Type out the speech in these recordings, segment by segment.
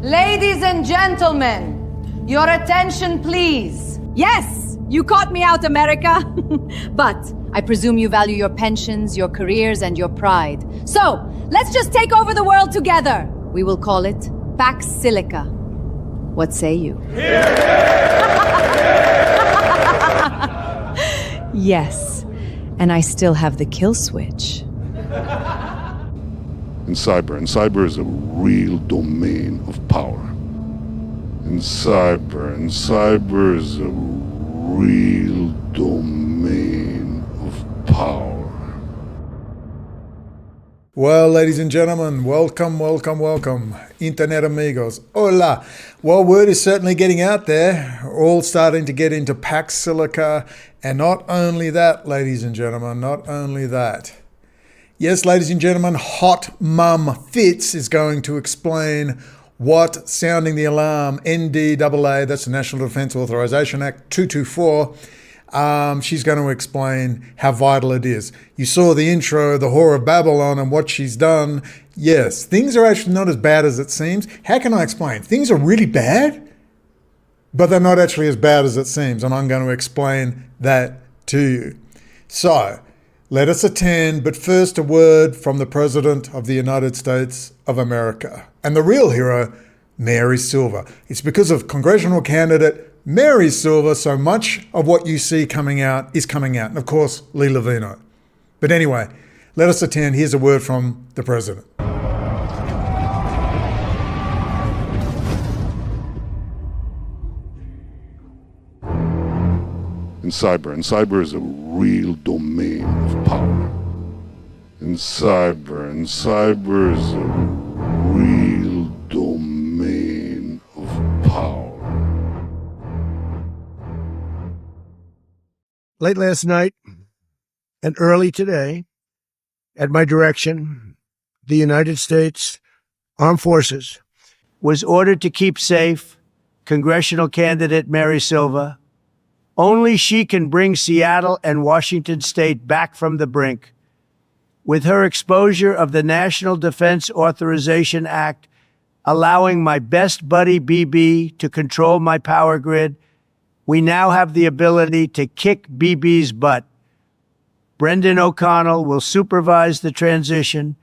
Ladies and gentlemen, your attention please. Yes, you caught me out, America. But I presume you value your pensions, your careers, and your pride. So, let's just take over the world together. We will call it Pax Silica. What say you? Yes, and I still have the kill switch. In cyber is a real domain of power. In cyber is a real domain of power. Well, ladies and gentlemen, welcome, Internet amigos. Hola. Well, word is certainly getting out there. We're all starting to get into Pax Silica. And not only that, ladies and gentlemen, not only that. Yes, ladies and gentlemen, Hot Mum Fitz is going to explain what sounding the alarm, NDAA, that's the National Defense Authorization Act 224, she's going to explain how vital it is. You saw the intro, the Whore of Babylon, and what she's done. Yes, things are actually not as bad as it seems. How can I explain? Things are really bad, but they're not actually as bad as it seems, and I'm going to explain that to you. So, let us attend, but first a word from the President of the United States of America. And the real hero, Mary Silva. It's because of Congressional candidate Mary Silva so much of what you see coming out is coming out. And of course, Lee Levino. But anyway, let us attend. Here's a word from the President. In cyber is a real domain of power. In cyber is a real domain of power. Late last night and early today, at my direction, the United States Armed Forces was ordered to keep safe Congressional candidate Mary Silva. Only she can bring Seattle and Washington State back from the brink. With her exposure of the National Defense Authorization Act, allowing my best buddy BB to control my power grid, we now have the ability to kick BB's butt. Brendon O'Connell will supervise the transition.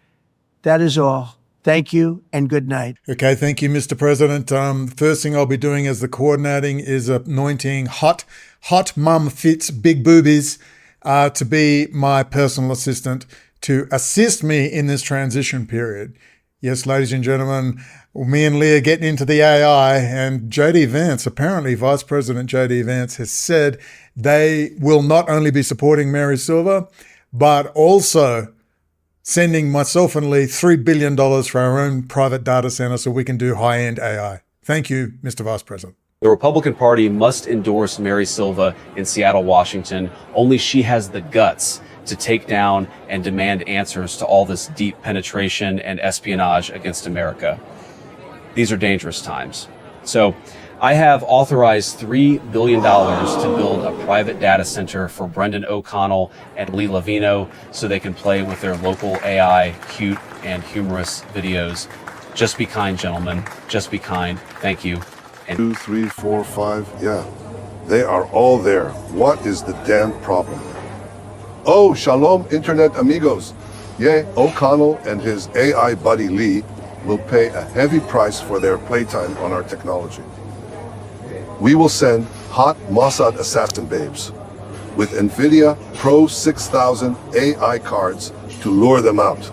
That is all. Thank you and good night. Okay, thank you, Mr. President. The first thing I'll be doing as the coordinating is anointing Hot Mum Fitz Big Boobies to be my personal assistant to assist me in this transition period. Yes, ladies and gentlemen, me and Leah getting into the AI, and J.D. Vance, apparently Vice President J.D. Vance has said they will not only be supporting Mary Silva, but also sending myself and Lee $3 billion for our own private data center so we can do high-end AI. Thank you, Mr. Vice President. The Republican Party must endorse Mary Silva in Seattle, Washington. Only she has the guts to take down and demand answers to all this deep penetration and espionage against America. These are dangerous times. So I have authorized $3 billion to build a private data center for Brendon O'Connell and Lee Levino so they can play with their local AI, cute and humorous videos. Just be kind, gentlemen. Just be kind. Thank you. 2, 3, 4, 5, yeah. They are all there. What is the damn problem? Oh, shalom, Internet amigos. Yeah, O'Connell and his AI buddy Lee will pay a heavy price for their playtime on our technology. We will send hot Mossad assassin babes with NVIDIA Pro 6000 AI cards to lure them out.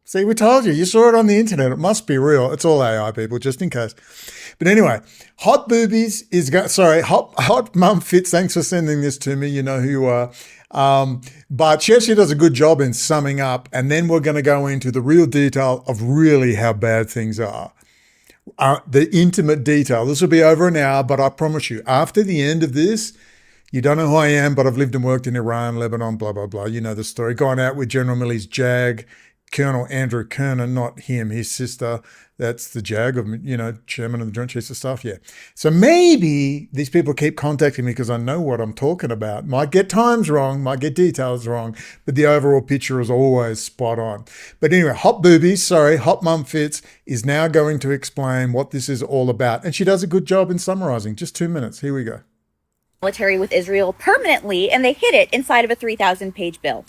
See, we told you. You saw it on the internet. It must be real. It's all AI, people, just in case. But anyway, Hot Boobies is Hot Mum Fitz. Thanks for sending this to me. You know who you are. But she actually does a good job in summing up. And then we're going to go into the real detail of really how bad things are. The intimate detail. This will be over an hour, but I promise you, after the end of this, you don't know who I am, but I've lived and worked in Iran, Lebanon, blah, blah, blah. You know the story. Gone out with General Milley's Jag, Colonel Andrew Kernan, not him, his sister. That's the JAG of, Chairman of the Joint Chiefs of Staff. Yeah. So maybe these people keep contacting me because I know what I'm talking about. Might get times wrong, might get details wrong, but the overall picture is always spot on. But anyway, Hot Mum Fitz is now going to explain what this is all about. And she does a good job in summarizing. Just 2 minutes. Here we go. Military with Israel permanently, and they hid it inside of a 3,000-page bill.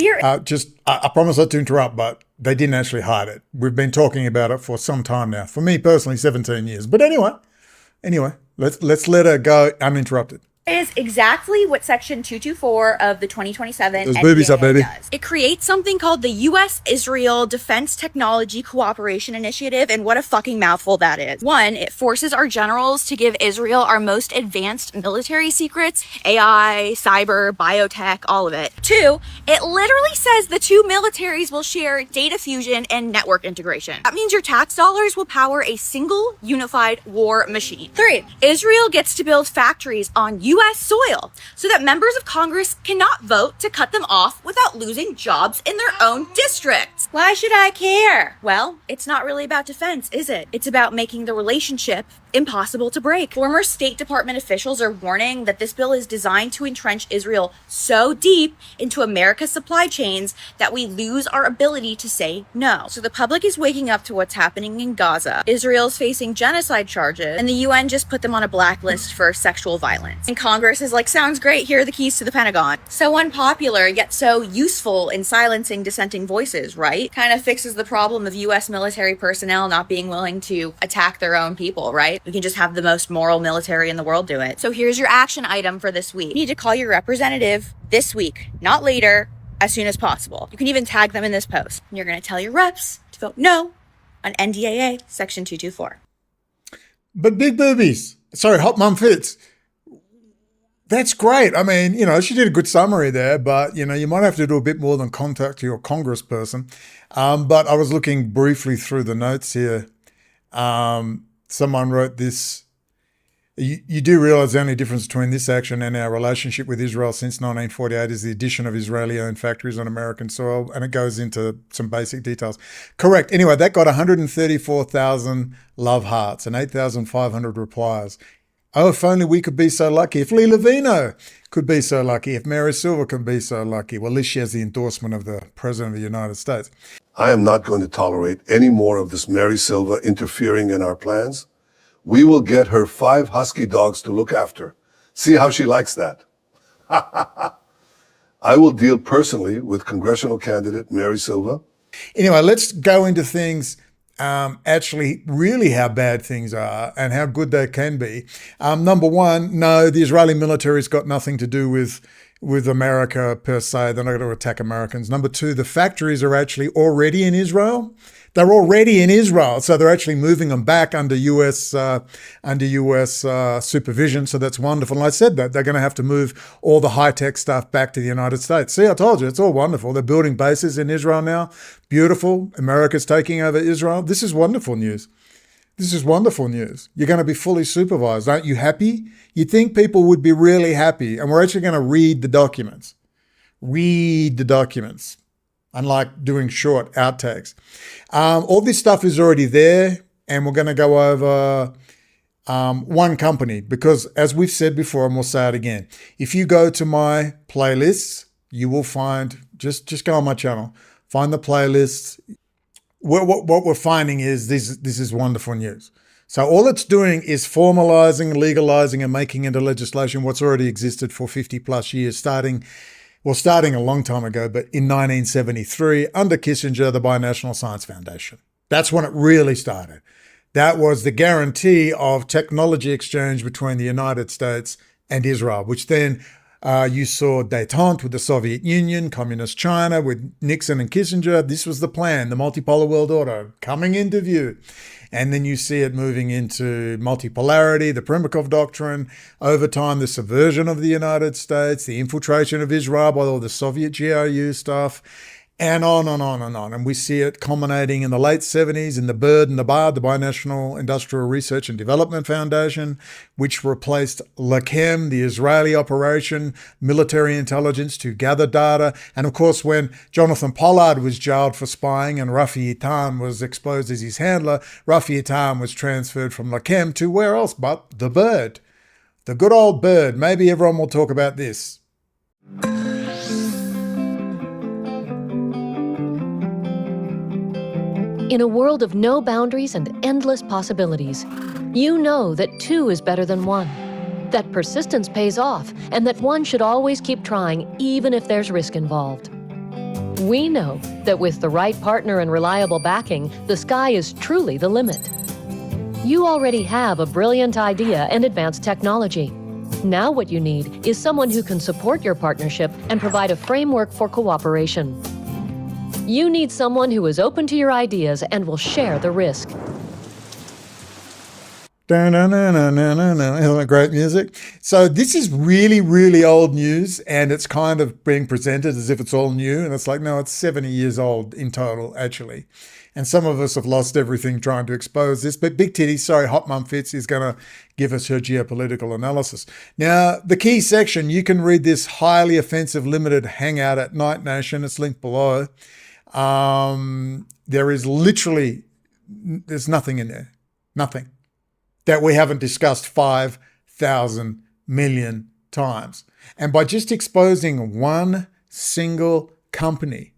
I promise not to interrupt, but they didn't actually hide it. We've been talking about it for some time now. For me personally, 17 years. But anyway, let's let her go uninterrupted. Is exactly what Section 224 of the 2027 Those boobies NDAA up, baby. does. It creates something called the U.S.-Israel Defense Technology Cooperation Initiative, and what a fucking mouthful that is. One, it forces our generals to give Israel our most advanced military secrets, AI, cyber, biotech, all of it. Two, it literally says the two militaries will share data fusion and network integration. That means your tax dollars will power a single unified war machine. Three, Israel gets to build factories on U.S. soil so that members of Congress cannot vote to cut them off without losing jobs in their own districts. Why should I care? Well, it's not really about defense, is it? It's about making the relationship impossible to break. Former State Department officials are warning that this bill is designed to entrench Israel so deep into America's supply chains that we lose our ability to say no. So the public is waking up to what's happening in Gaza. Israel's facing genocide charges, and the UN just put them on a blacklist for sexual violence. And Congress is like, sounds great, here are the keys to the Pentagon. So unpopular, yet so useful in silencing dissenting voices, right? Kind of fixes the problem of US military personnel not being willing to attack their own people, right? We can just have the most moral military in the world do it. So here's your action item for this week. You need to call your representative this week, not later, as soon as possible. You can even tag them in this post. And you're going to tell your reps to vote no on NDAA Section 224. But big boobies. Sorry, Hot Mum Fitz. That's great. I mean, she did a good summary there, but, you might have to do a bit more than contact your congressperson. But I was looking briefly through the notes here. Someone wrote this. You do realize the only difference between this action and our relationship with Israel since 1948 is the addition of Israeli-owned factories on American soil, and it goes into some basic details. Correct. Anyway, that got 134,000 love hearts and 8,500 replies. Oh, if only we could be so lucky. If Lee Levino could be so lucky. If Mary Silva can be so lucky. Well, at least she has the endorsement of the President of the United States. I am not going to tolerate any more of this Mary Silva interfering in our plans. We will get her 5 husky dogs to look after. See how she likes that. I will deal personally with congressional candidate Mary Silva. Anyway, let's go into things, actually really how bad things are and how good they can be. Number one, no, the Israeli military's got nothing to do with America per se. They're not going to attack Americans. Number two, the factories are actually already in Israel. They're already in Israel, so they're actually moving them back under US supervision. So that's wonderful. And I said that they're going to have to move all the high-tech stuff back to the United States. See, I told you, it's all wonderful. They're building bases in Israel now. Beautiful. America's taking over Israel. This is wonderful news. This is wonderful news. You're going to be fully supervised. Aren't you happy? You'd think people would be really happy. And we're actually going to read the documents. Read the documents. Unlike doing short outtakes. All this stuff is already there, and we're going to go over one company because, as we've said before, and we'll say it again, if you go to my playlists, you will find, just go on my channel, find the playlists. What we're finding is this is wonderful news. So all it's doing is formalizing, legalizing, and making into legislation what's already existed for 50 plus years, starting a long time ago, but in 1973, under Kissinger, the Binational Science Foundation. That's when it really started. That was the guarantee of technology exchange between the United States and Israel, which then you saw détente with the Soviet Union, Communist China, with Nixon and Kissinger. This was the plan, the multipolar world order coming into view. And then you see it moving into multipolarity, the Primakov Doctrine, over time, the subversion of the United States, the infiltration of Israel by all the Soviet GRU stuff. And on and on and on. And we see it culminating in the late 70s in the BIRD and the BARD, the Binational Industrial Research and Development Foundation, which replaced LEChem, the Israeli operation, military intelligence to gather data. And of course, when Jonathan Pollard was jailed for spying and Rafi Eitan was exposed as his handler, Rafi Eitan was transferred from LEChem to where else but the BIRD. The good old BIRD. Maybe everyone will talk about this. In a world of no boundaries and endless possibilities, you know that 2 is better than 1, that persistence pays off, and that one should always keep trying even if there's risk involved. We know that with the right partner and reliable backing, the sky is truly the limit. You already have a brilliant idea and advanced technology. Now what you need is someone who can support your partnership and provide a framework for cooperation. You need someone who is open to your ideas and will share the risk. Isn't that great music? So this is really, really old news, and it's kind of being presented as if it's all new. And it's like, no, it's 70 years old in total, actually. And some of us have lost everything trying to expose this. But Big Titty, sorry, Hot Mum Fitz is going to give us her geopolitical analysis. Now, the key section, you can read this highly offensive limited hangout at Night Nation. It's linked below. There is literally, there's nothing in there. Nothing. That we haven't discussed 5,000 million times. And by just exposing one single company,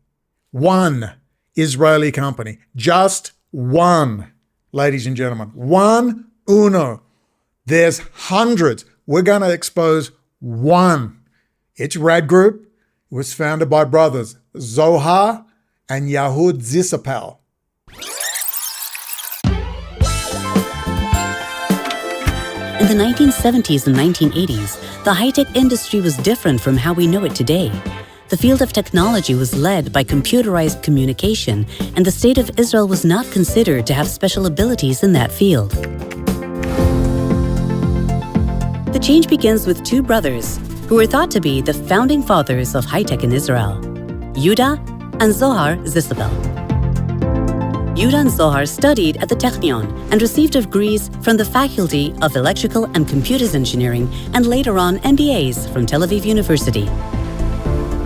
one Israeli company, just one, ladies and gentlemen, one uno. There's hundreds. We're going to expose one. It's Rad Group. It was founded by brothers Zohar and Yahud Zisapel. In the 1970s and 1980s, the high-tech industry was different from how we know it today. The field of technology was led by computerized communication, and the State of Israel was not considered to have special abilities in that field. The change begins with 2 brothers who were thought to be the founding fathers of high-tech in Israel, Yuda and Zohar Zisapel. Yuda and Zohar studied at the Technion and received degrees from the Faculty of Electrical and Computers Engineering and later on MBAs from Tel Aviv University.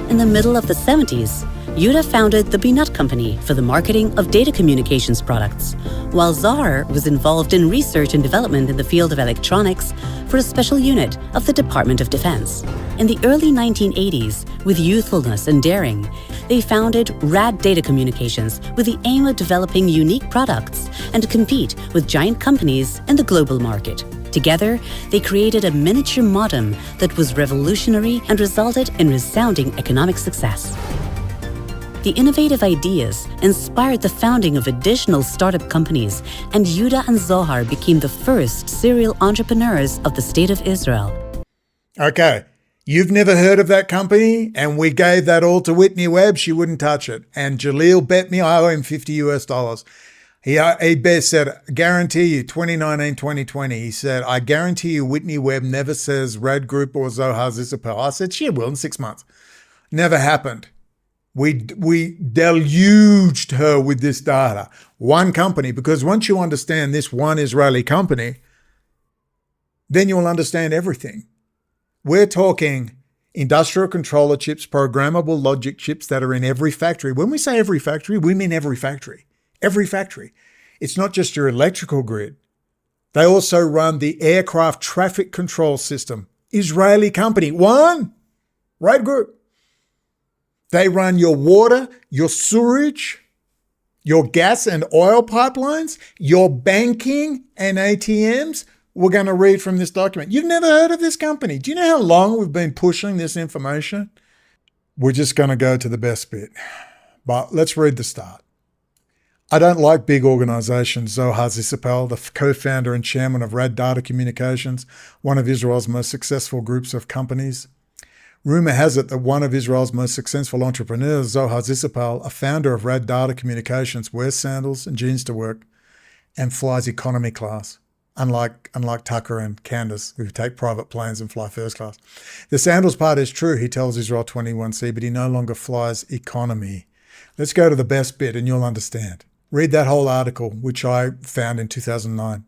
In the middle of the 70s, Yuda founded the Binat Company for the marketing of data communications products, while Zohar was involved in research and development in the field of electronics for a special unit of the Department of Defense. In the early 1980s, with youthfulness and daring, they founded Rad Data Communications with the aim of developing unique products and to compete with giant companies in the global market. Together, they created a miniature modem that was revolutionary and resulted in resounding economic success. The innovative ideas inspired the founding of additional startup companies, and Yuda and Zohar became the first serial entrepreneurs of the State of Israel. Okay, you've never heard of that company, and we gave that all to Whitney Webb. She wouldn't touch it. And Jaleel bet me I owe him $50. He said, guarantee you, 2019, 2020, he said, I guarantee you Whitney Webb never says Rad Group or Zohar Zisapel. I said, she will in 6 months. Never happened. We deluged her with this data. One company, because once you understand this one Israeli company, then you'll understand everything. We're talking industrial controller chips, programmable logic chips that are in every factory. When we say every factory, we mean every factory. Every factory. It's not just your electrical grid. They also run the aircraft traffic control system. Israeli company. One. Rad Group. They run your water, your sewage, your gas and oil pipelines, your banking and ATMs. We're going to read from this document. You've never heard of this company. Do you know how long we've been pushing this information? We're just going to go to the best bit. But let's read the start. I don't like big organizations. Zohar Zisapel, the co-founder and chairman of Rad Data Communications, one of Israel's most successful groups of companies. Rumor has it that one of Israel's most successful entrepreneurs, Zohar Zisapel, a founder of Rad Data Communications, wears sandals and jeans to work and flies economy class, unlike Tucker and Candace, who take private planes and fly first class. The sandals part is true, he tells Israel 21C, but he no longer flies economy. Let's go to the best bit and you'll understand. Read that whole article, which I found in 2009.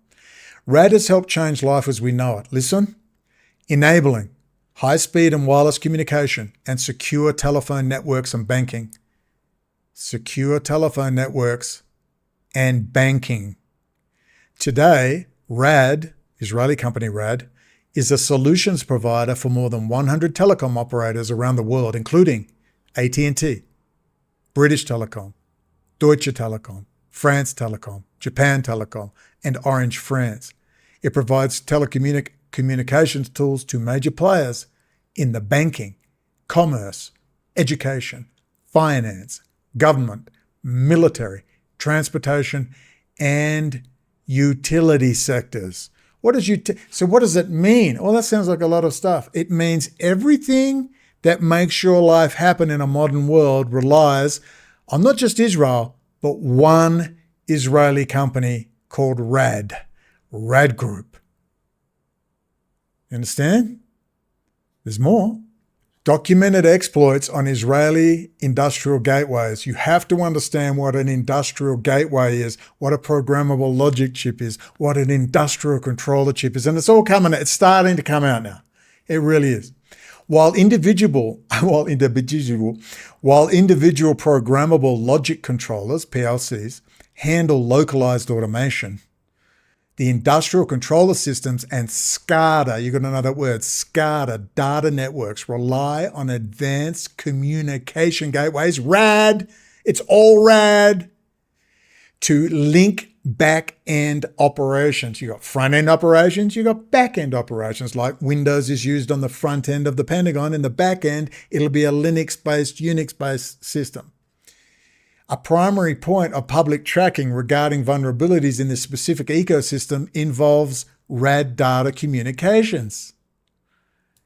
RAD has helped change life as we know it. Listen. Enabling high-speed and wireless communication and secure telephone networks and banking. Secure telephone networks and banking. Today, RAD, Israeli company RAD, is a solutions provider for more than 100 telecom operators around the world, including AT&T, British Telecom, Deutsche Telekom, France Telecom, Japan Telecom, and Orange France. It provides telecommunications tools to major players in the banking, commerce, education, finance, government, military, transportation, and utility sectors. What does it mean? Well, that sounds like a lot of stuff. It means everything that makes your life happen in a modern world relies on not just Israel, but one Israeli company called RAD Group. You understand? There's more. Documented exploits on Israeli industrial gateways. You have to understand what an industrial gateway is, what a programmable logic chip is, what an industrial controller chip is. And it's starting to come out now. It really is. While individual programmable logic controllers, PLCs, handle localized automation, the industrial controller systems and SCADA, you've got to know that word, SCADA data networks rely on advanced communication gateways, RAD, it's all RAD, to link back-end operations. You've got front-end operations, you've got back-end operations, like Windows is used on the front end of the Pentagon. In the back end, it'll be a Linux-based, Unix-based system. A primary point of public tracking regarding vulnerabilities in this specific ecosystem involves RAD data communications.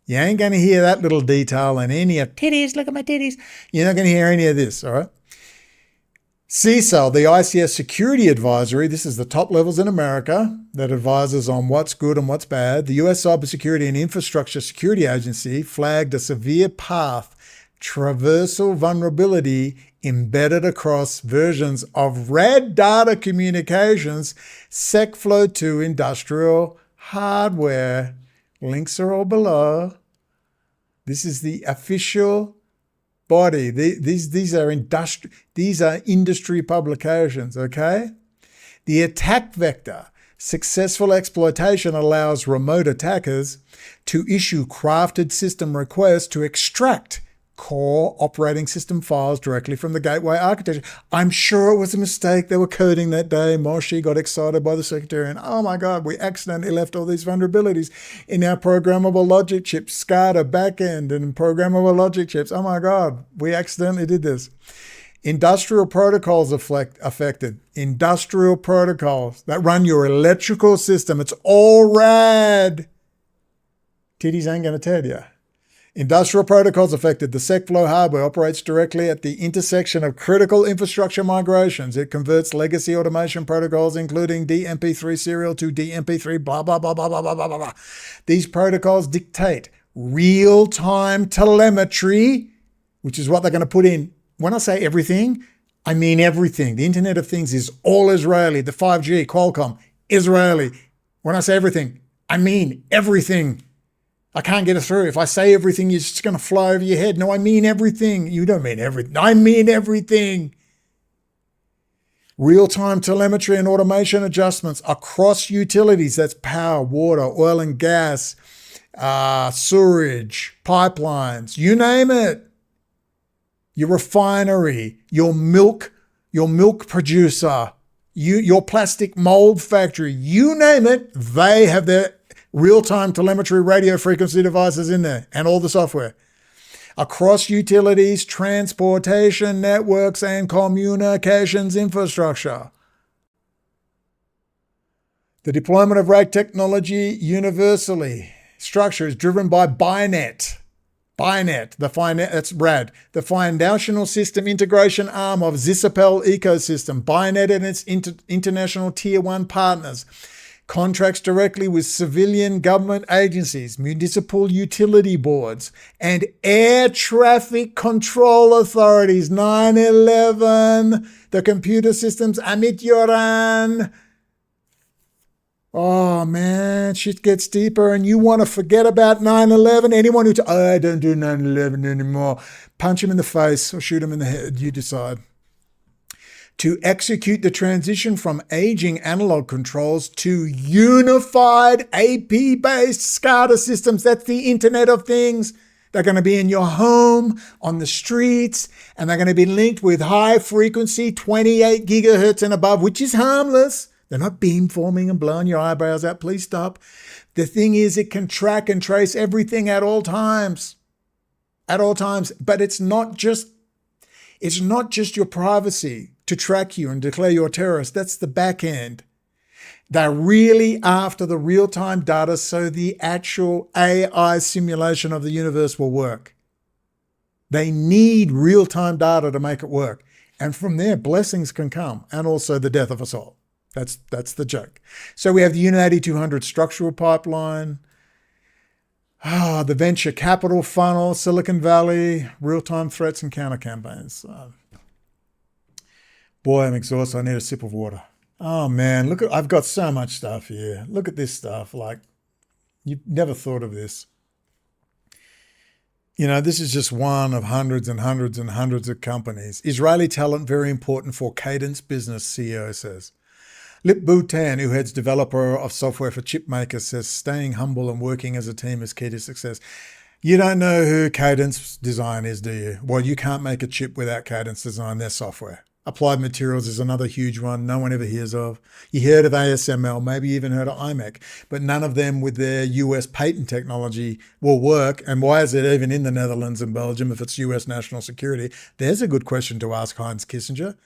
You ain't going to hear that little detail in any of titties, look at my titties. You're not going to hear any of this, all right? CISO, the ICS Security Advisory, this is the top levels in America that advises on what's good and what's bad. The US Cybersecurity and Infrastructure Security Agency flagged a severe path traversal vulnerability embedded across versions of RAD data communications, SecFlow 2 industrial hardware. Links are all below. This is the official body. These are industry publications, okay? The attack vector. Successful exploitation allows remote attackers to issue crafted system requests to extract core operating system files directly from the gateway architecture. I'm sure it was a mistake. They were coding that day. Moshe got excited by the secretary and, oh my God, we accidentally left all these vulnerabilities in our programmable logic chips, SCADA backend and programmable logic chips. Oh my God, we accidentally did this. Industrial protocols affected. Industrial protocols that run your electrical system. It's all RAD. Titties ain't going to tell you. Industrial protocols affected. The SecFlow hardware operates directly at the intersection of critical infrastructure migrations. It converts legacy automation protocols, including DMP3 serial to DMP3, blah, blah, blah, blah, blah, blah, blah, blah. These protocols dictate real-time telemetry, which is what they're going to put in. When I say everything, I mean everything. The Internet of Things is all Israeli. The 5G, Qualcomm, Israeli. When I say everything, I mean everything. I can't get it through. If I say everything, it's just going to fly over your head. No, I mean everything. You don't mean everything. I mean everything. Real-time telemetry and automation adjustments across utilities. That's power, water, oil and gas, sewerage, pipelines, you name it. Your refinery, your milk producer, your plastic mold factory, you name it, they have their real-time telemetry radio frequency devices in there and all the software. Across utilities, transportation networks, and communications infrastructure. The deployment of RAD technology universally structure is driven by BINET. That's RAD, the foundational system integration arm of Zisapel ecosystem. BINET and its international tier 1 partners contracts directly with civilian government agencies, municipal utility boards, and air traffic control authorities. 9/11, the computer systems, Amit Yoran. Oh man, shit gets deeper, and you want to forget about 9/11? Anyone who, I don't do 9/11 anymore, punch him in the face or shoot him in the head, you decide. To execute the transition from aging analog controls to unified AP-based SCADA systems. That's the Internet of Things. They're going to be in your home, on the streets, and they're going to be linked with high frequency, 28 gigahertz and above, which is harmless. They're not beamforming and blowing your eyebrows out. Please stop. The thing is, it can track and trace everything at all times. At all times. But it's not just your privacy to track you and declare you a terrorist. That's the back end. They're really after the real-time data so the actual AI simulation of the universe will work. They need real-time data to make it work. And from there, blessings can come, and also the death of us all. That's the joke. So we have the Unit 8200 structural pipeline, the venture capital funnel, Silicon Valley, real-time threats and counter campaigns. Boy, I'm exhausted. I need a sip of water. Oh man, I've got so much stuff here. Look at this stuff. Like, you've never thought of this. You know, this is just one of hundreds and hundreds and hundreds of companies. Israeli talent, very important for Cadence Business, CEO says. Lip Bhutan, who heads developer of software for chip makers, says staying humble and working as a team is key to success. You don't know who Cadence Design is, do you? Well, you can't make a chip without Cadence Design, their software. Applied Materials is another huge one no one ever hears of. You heard of ASML, maybe even heard of IMEC, but none of them with their US patent technology will work. And why is it even in the Netherlands and Belgium if it's US national security? There's a good question to ask Heinz Kissinger.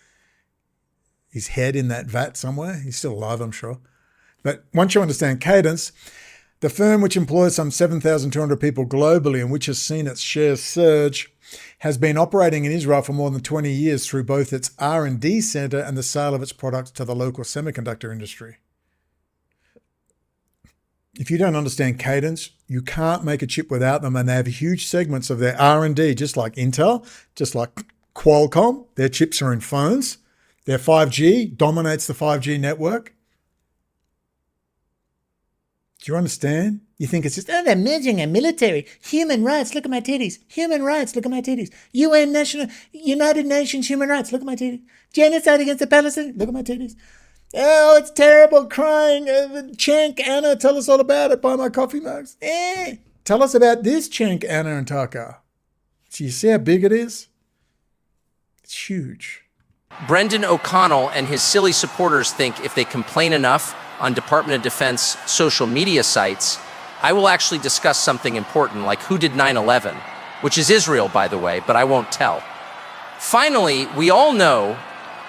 His head in that vat somewhere. He's still alive, I'm sure. But once you understand Cadence, the firm, which employs some 7,200 people globally and which has seen its shares surge, has been operating in Israel for more than 20 years through both its R&D center and the sale of its products to the local semiconductor industry. If you don't understand Cadence, you can't make a chip without them, and they have huge segments of their R&D, just like Intel, just like Qualcomm. Their chips are in phones. Their 5G dominates the 5G network. Do you understand? You think it's just, they're merging a military. Human rights, look at my titties. Human rights, look at my titties. United Nations human rights, look at my titties. Genocide against the Palestinians, look at my titties. Oh, it's terrible, crying. Chank, Anna, tell us all about it. Buy my coffee mugs. Tell us about this, Chank, Anna, and Taka. So you see how big it is? It's huge. Brendon O'Connell and his silly supporters think if they complain enough on Department of Defense social media sites, I will actually discuss something important, like who did 9/11, which is Israel, by the way, but I won't tell. Finally, we all know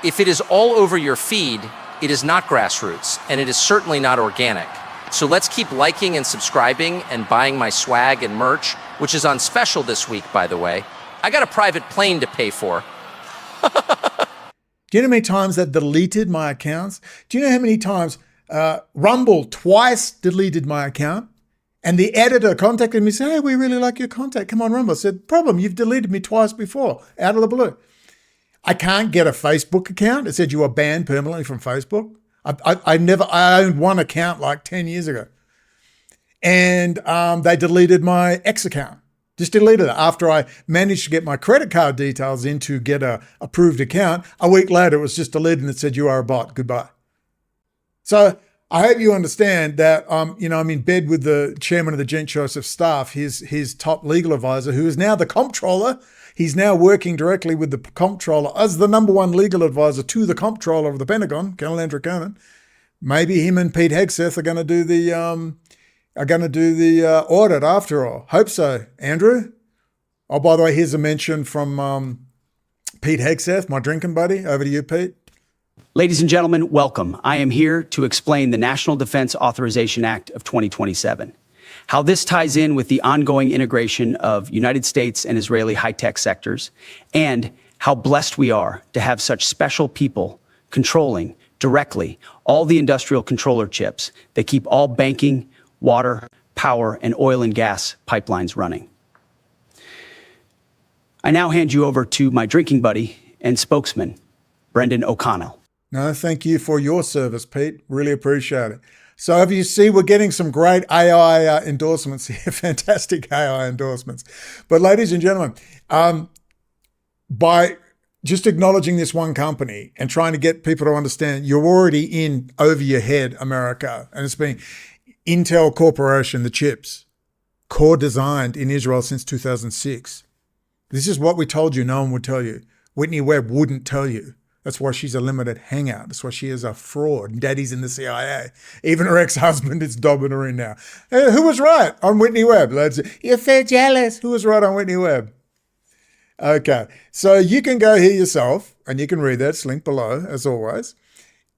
if it is all over your feed, it is not grassroots, and it is certainly not organic. So let's keep liking and subscribing and buying my swag and merch, which is on special this week, by the way. I got a private plane to pay for. Do you know how many times that deleted my accounts? Do you know how many times Rumble twice deleted my account? And the editor contacted me and said, hey, we really like your content. Come on, Rumble. I said, problem, you've deleted me twice before, out of the blue. I can't get a Facebook account. It said you were banned permanently from Facebook. I owned one account like 10 years ago. And they deleted my X account. Just deleted it. After I managed to get my credit card details in to get a approved account, a week later it was just deleted and it said, you are a bot, goodbye. So I hope you understand that, I'm in bed with the chairman of the Joint Chiefs of Staff, his top legal advisor, who is now the comptroller. He's now working directly with the comptroller as the number one legal advisor to the comptroller of the Pentagon, Colonel Andrew Conan. Maybe him and Pete Hegseth are going to do the audit after all. Hope so, Andrew. Oh, by the way, here's a mention from Pete Hegseth, my drinking buddy. Over to you, Pete. Ladies and gentlemen, welcome. I am here to explain the National Defense Authorization Act of 2027, how this ties in with the ongoing integration of United States and Israeli high-tech sectors, and how blessed we are to have such special people controlling directly all the industrial controller chips that keep all banking, water, power, and oil and gas pipelines running. I now hand you over to my drinking buddy and spokesman, Brendon O'Connell. No, thank you for your service, Pete. Really appreciate it. So as you see, we're getting some great AI endorsements here, fantastic AI endorsements. But ladies and gentlemen, by just acknowledging this one company and trying to get people to understand you're already in over your head America, and it's been Intel Corporation, the chips, core designed in Israel since 2006. This is what we told you no one would tell you. Whitney Webb wouldn't tell you. That's why she's a limited hangout. That's why she is a fraud. Daddy's in the CIA. Even her ex-husband is dobbing her in now. Hey, who was right on Whitney Webb? You're so jealous. Who was right on Whitney Webb? Okay, so you can go here yourself and you can read that. It's linked below, as always.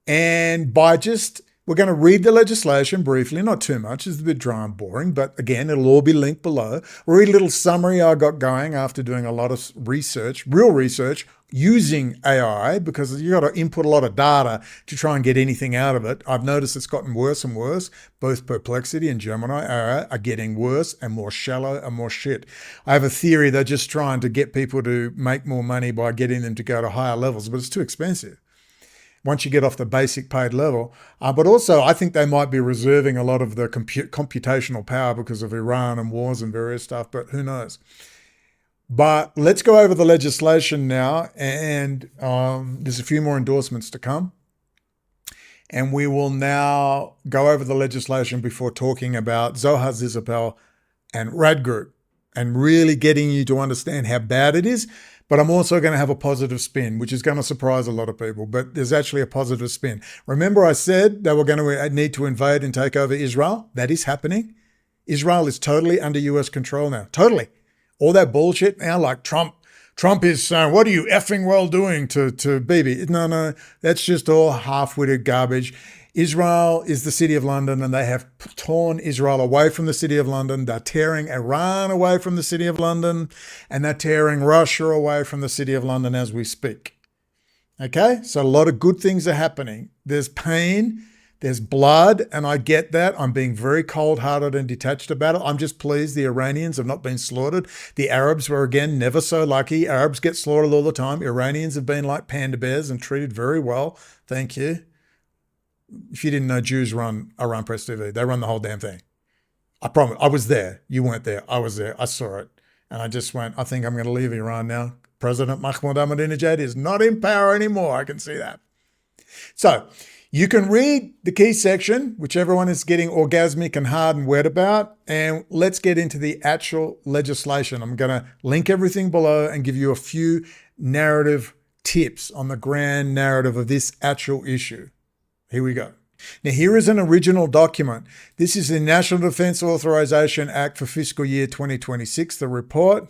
And we're going to read the legislation briefly, not too much. It's a bit dry and boring, but again, it'll all be linked below. We'll read a little summary I got going after doing a lot of research, real research, using AI, because you got to input a lot of data to try and get anything out of it. I've noticed it's gotten worse and worse. Both Perplexity and Gemini are getting worse and more shallow and more shit. I have a theory they're just trying to get people to make more money by getting them to go to higher levels, but it's too expensive once you get off the basic paid level. But also, I think they might be reserving a lot of the computational power because of Iran and wars and various stuff, but who knows? But let's go over the legislation now, and there's a few more endorsements to come. And we will now go over the legislation before talking about Zohar Zisapel and Rad Group and really getting you to understand how bad it is. But I'm also going to have a positive spin, which is going to surprise a lot of people. But there's actually a positive spin. Remember I said they were going to need to invade and take over Israel? That is happening. Israel is totally under US control now. Totally. All that bullshit now, like Trump is saying, what are you effing well doing to Bibi? No, that's just all half-witted garbage. Israel is the city of London, and they have torn Israel away from the city of London. They're tearing Iran away from the city of London, and they're tearing Russia away from the city of London as we speak. Okay? So a lot of good things are happening. There's pain, there's blood, and I get that. I'm being very cold-hearted and detached about it. I'm just pleased the Iranians have not been slaughtered. The Arabs were, again, never so lucky. Arabs get slaughtered all the time. Iranians have been like panda bears and treated very well. Thank you. If you didn't know, Jews run Iran Press TV. They run the whole damn thing. I promise. I was there. You weren't there. I was there. I saw it. And I just went, I think I'm going to leave Iran now. President Mahmoud Ahmadinejad is not in power anymore. I can see that. So you can read the key section, which everyone is getting orgasmic and hard and wet about. And let's get into the actual legislation. I'm going to link everything below and give you a few narrative tips on the grand narrative of this actual issue. Here we go. Now, here is an original document. This is the National Defense Authorization Act for fiscal year 2026, the report,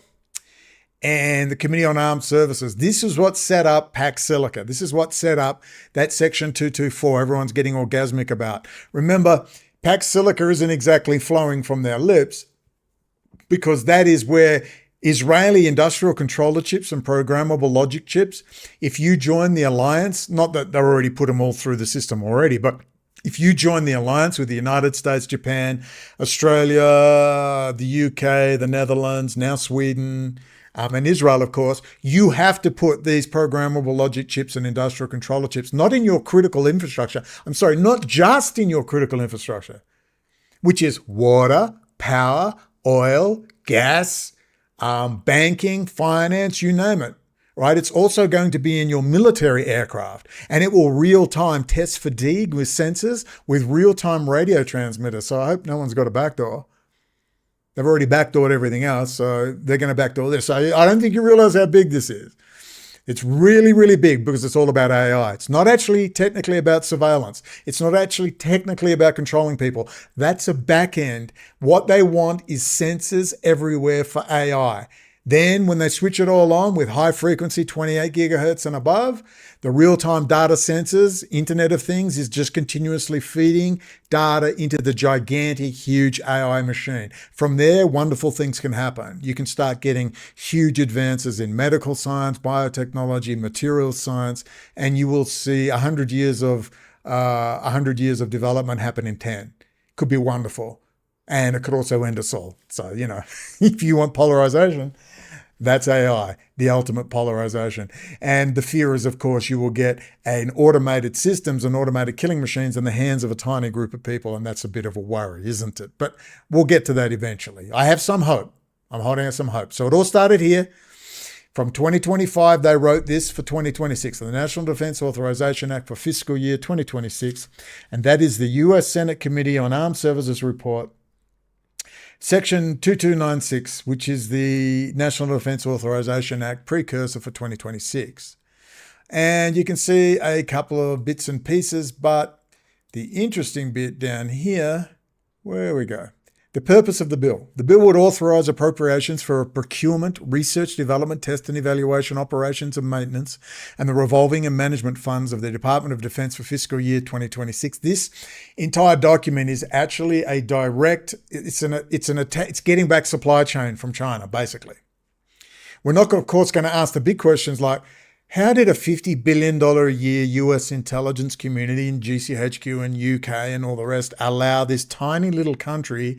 and the Committee on Armed Services. This is what set up Pax Silica. This is what set up that Section 224 everyone's getting orgasmic about. Remember, Pax Silica isn't exactly flowing from their lips because that is where Israeli industrial controller chips and programmable logic chips, if you join the alliance, not that they've already put them all through the system already, but if you join the alliance with the United States, Japan, Australia, the UK, the Netherlands, now Sweden, and Israel, of course, you have to put these programmable logic chips and industrial controller chips, not in your critical infrastructure. I'm sorry, not just in your critical infrastructure, which is water, power, oil, gas, banking, finance, you name it, right? It's also going to be in your military aircraft, and it will real-time test fatigue with sensors with real-time radio transmitters. So I hope no one's got a backdoor. They've already backdoored everything else, so they're going to backdoor this. So I don't think you realize how big this is. It's really, really big because it's all about AI. It's not actually technically about surveillance. It's not actually technically about controlling people. That's a back end. What they want is sensors everywhere for AI. Then when they switch it all on with high frequency 28 gigahertz and above, the real-time data sensors, Internet of Things, is just continuously feeding data into the gigantic, huge AI machine. From there, wonderful things can happen. You can start getting huge advances in medical science, biotechnology, materials science, and you will see 100 years of development happen in 10. Could be wonderful. And it could also end us all. So, if you want polarization, that's AI, the ultimate polarization. And the fear is, of course, you will get an automated systems and automated killing machines in the hands of a tiny group of people. And that's a bit of a worry, isn't it? But we'll get to that eventually. I have some hope. I'm holding out some hope. So it all started here. From 2025, they wrote this for 2026, the National Defense Authorization Act for fiscal year 2026. And that is the U.S. Senate Committee on Armed Services report. Section 2296, which is the National Defense Authorization Act precursor for 2026. And you can see a couple of bits and pieces, but the interesting bit down here, where we go. The purpose of the bill. The bill would authorize appropriations for procurement, research, development, test and evaluation, operations and maintenance, and the revolving and management funds of the Department of Defense for fiscal year 2026. This entire document is actually a direct, it's getting back supply chain from China, basically. We're not, of course, going to ask the big questions like, how did a $50 billion a year US intelligence community in GCHQ and UK and all the rest allow this tiny little country,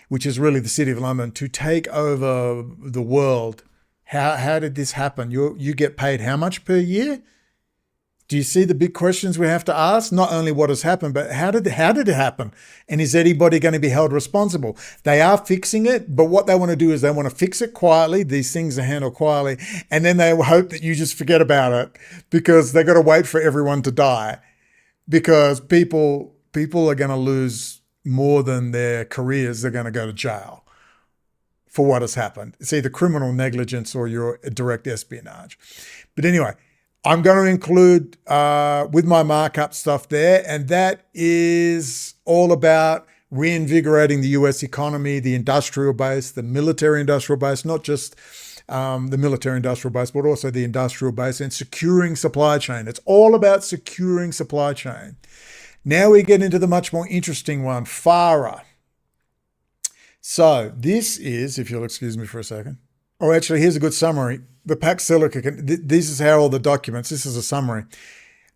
which is really the City of London, to take over the world? How did this happen? You get paid how much per year? Do you see the big questions we have to ask? Not only what has happened, but how did it happen? And is anybody going to be held responsible? They are fixing it, but what they want to do is they want to fix it quietly. These things are handled quietly. And then they hope that you just forget about it because they've got to wait for everyone to die because people are going to lose more than their careers. They're going to go to jail for what has happened. It's either criminal negligence or your direct espionage. But anyway, I'm going to include with my markup stuff there, and that is all about reinvigorating the US economy, the industrial base, the military industrial base, not just the military industrial base, but also the industrial base, and securing supply chain. It's all about securing supply chain. Now we get into the much more interesting one, FARA. So this is, if you'll excuse me for a second. Oh, actually, here's a good summary. The Pax Silica, this is how all the documents, this is a summary.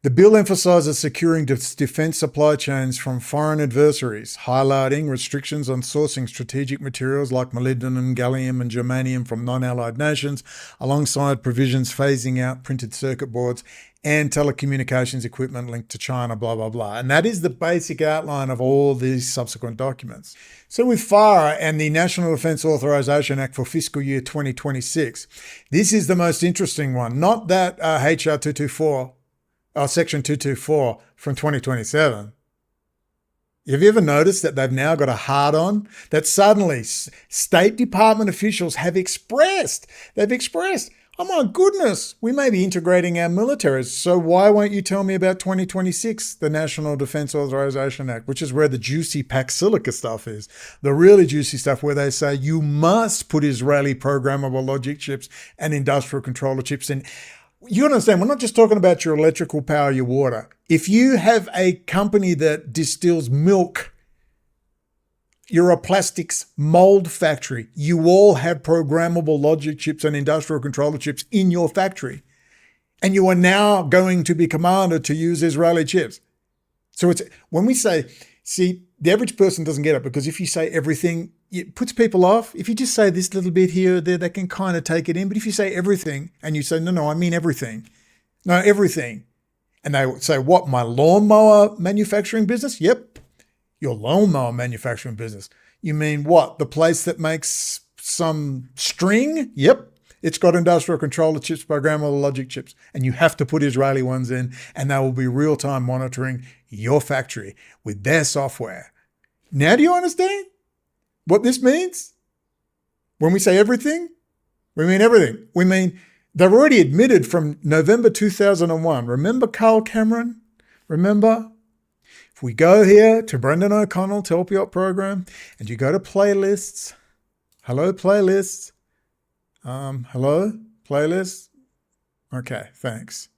The bill emphasizes securing defense supply chains from foreign adversaries, highlighting restrictions on sourcing strategic materials like molybdenum, gallium, and germanium from non-allied nations, alongside provisions phasing out printed circuit boards and telecommunications equipment linked to China, blah, blah, blah. And that is the basic outline of all these subsequent documents. So with FARA and the National Defense Authorization Act for fiscal year 2026, this is the most interesting one, not that HR 224, Section 224 from 2027. Have you ever noticed that they've now got a hard-on? That suddenly State Department officials have expressed, oh my goodness, we may be integrating our militaries. So why won't you tell me about 2026, the National Defense Authorization Act, which is where the juicy Pax Silica stuff is. The really juicy stuff where they say you must put Israeli programmable logic chips and industrial controller chips in. You understand, we're not just talking about your electrical power, your water. If you have a company that distills milk, you're a plastics mold factory. You all have programmable logic chips and industrial controller chips in your factory. And you are now going to be commanded to use Israeli chips. So it's when we say, see, the average person doesn't get it because if you say everything, it puts people off. If you just say this little bit here or there, they can kind of take it in. But if you say everything and you say, no, I mean everything. No, everything. And they say, what, my lawnmower manufacturing business? Yep. Your lawnmower manufacturing business. You mean what? The place that makes some string? Yep. It's got industrial controller chips, programmable logic chips, and you have to put Israeli ones in, and they will be real-time monitoring your factory with their software. Now do you understand what this means? When we say everything, we mean everything. We mean they've already admitted from November 2001. Remember Carl Cameron? Remember? If we go here to Brendon O'Connell Telpiot program and you go to playlists, hello playlists, Hello? Playlist? Okay, thanks.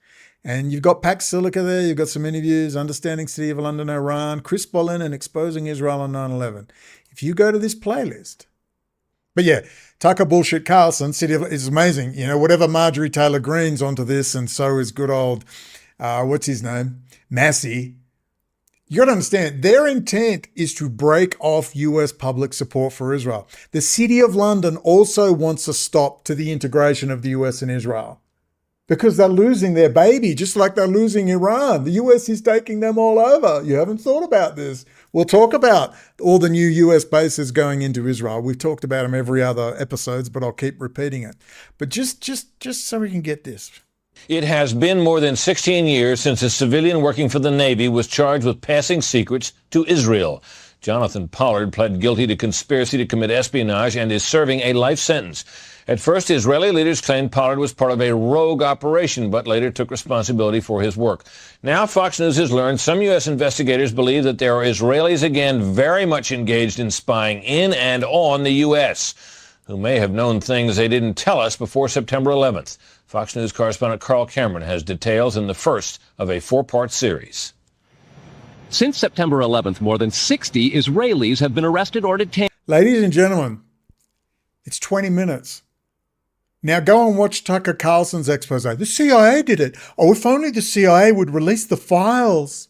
And you've got Pax Silica there, you've got some interviews, Understanding City of London, Iran, Chris Boleyn and Exposing Israel on 9/11. If you go to this playlist. But yeah, Tucker Bullshit Carlson, City of, is amazing. You know, whatever Marjorie Taylor Greene's onto this, and so is good old, what's his name? Massey. You got to understand, their intent is to break off US public support for Israel. The City of London also wants a stop to the integration of the US and Israel because they're losing their baby, just like they're losing Iran. The US is taking them all over. You haven't thought about this. We'll talk about all the new US bases going into Israel. We've talked about them every other episodes, but I'll keep repeating it. But just so we can get this. It has been more than 16 years since a civilian working for the Navy was charged with passing secrets to Israel. Jonathan Pollard pled guilty to conspiracy to commit espionage and is serving a life sentence. At first, Israeli leaders claimed Pollard was part of a rogue operation, but later took responsibility for his work. Now, Fox News has learned some U.S. investigators believe that there are Israelis again very much engaged in spying in and on the U.S., who may have known things they didn't tell us before September 11th. Fox News correspondent Carl Cameron has details in the first of a 4-part series. Since September 11th, more than 60 Israelis have been arrested or detained. Ladies and gentlemen, it's 20 minutes. Now go and watch Tucker Carlson's expose. The CIA did it. Oh, if only the CIA would release the files.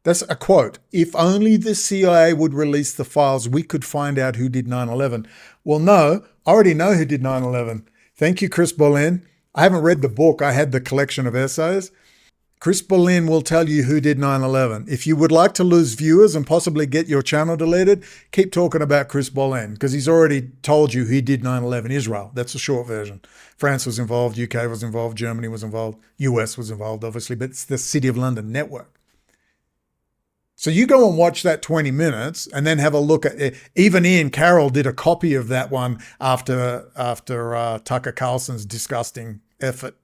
That's a quote. If only the CIA would release the files, we could find out who did 9/11. Well, no, I already know who did 9/11. Thank you, Chris Boleyn. I haven't read the book. I had the collection of essays. Chris Boleyn will tell you who did 9/11. If you would like to lose viewers and possibly get your channel deleted, keep talking about Chris Boleyn because he's already told you he did 9/11 Israel. That's a short version. France was involved, UK was involved, Germany was involved, US was involved, obviously, but it's the City of London network. So you go and watch that 20 minutes and then have a look at it. Even Ian Carroll did a copy of that one after Tucker Carlson's disgusting effort.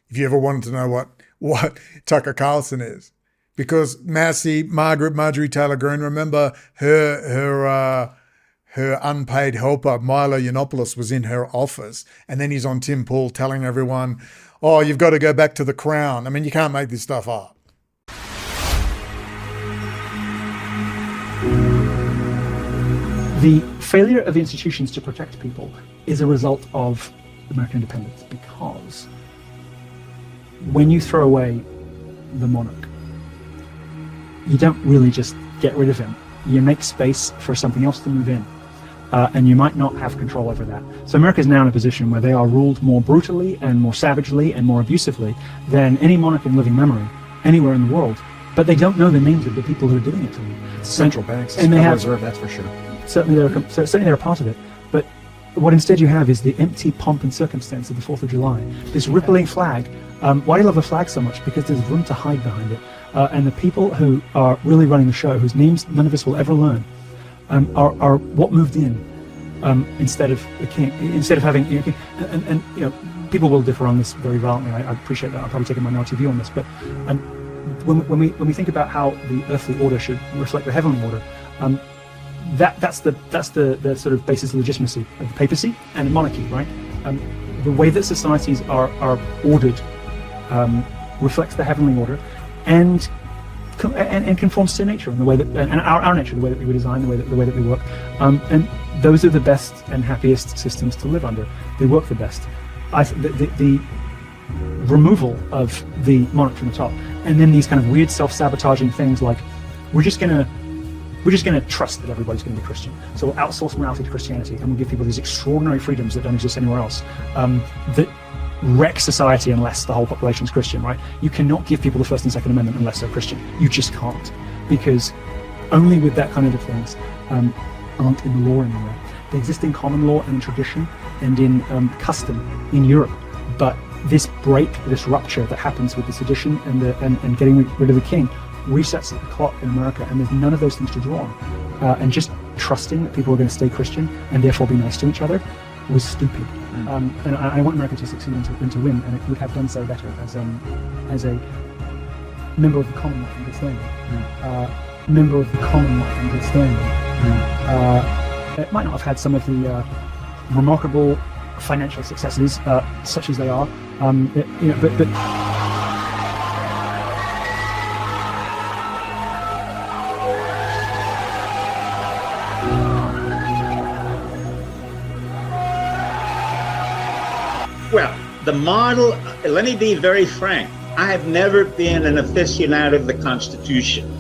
If you ever wanted to know what Tucker Carlson is. Because Marjorie Taylor Greene, remember her unpaid helper, Milo Yiannopoulos, was in her office. And then he's on Tim Pool telling everyone, oh, you've got to go back to the Crown. I mean, you can't make this stuff up. The failure of the institutions to protect people is a result of American independence, because when you throw away the monarch, you don't really just get rid of him. You make space for something else to move in, and you might not have control over that. So America is now in a position where they are ruled more brutally and more savagely and more abusively than any monarch in living memory anywhere in the world, but they don't know the names of the people who are doing it to them. Central banks, and they have Reserve, that's for sure. Certainly they're a part of it, but what instead you have is the empty pomp and circumstance of the 4th of July. This rippling flag. Why do you love a flag so much? Because there's room to hide behind it. And the people who are really running the show, whose names none of us will ever learn, are what moved in instead of the king, instead of having, and you know, people will differ on this very violently. I appreciate that. I'll probably take a minority view on this, but when we think about how the earthly order should reflect the heavenly order, that's the sort of basis of legitimacy of the papacy and the monarchy, right? The way that societies are ordered reflects the heavenly order and conforms to nature and the way that and our nature, the way that we were designed, the way that we work, and those are the best and happiest systems to live under. They work the best. The removal of the monarch from the top, and then these kind of weird self-sabotaging things like we're just going to trust that everybody's going to be Christian. So we'll outsource morality to Christianity, and we'll give people these extraordinary freedoms that don't exist anywhere else, that wreck society unless the whole population is Christian, right? You cannot give people the First and Second Amendment unless they're Christian. You just can't, because only with that kind of things aren't in the law anywhere. They exist in common law and in tradition and in custom in Europe, but this break, this rupture that happens with the sedition and getting rid of the king resets the clock in America, and there's none of those things to draw on. And just trusting that people are going to stay Christian and therefore be nice to each other was stupid. And I want America to succeed and to win, and it would have done so better as a member of the Commonwealth in good standing. Member of the Commonwealth in good standing. It might not have had some of the remarkable financial successes, such as they are. But well, the model, let me be very frank, I have never been an aficionado of the Constitution.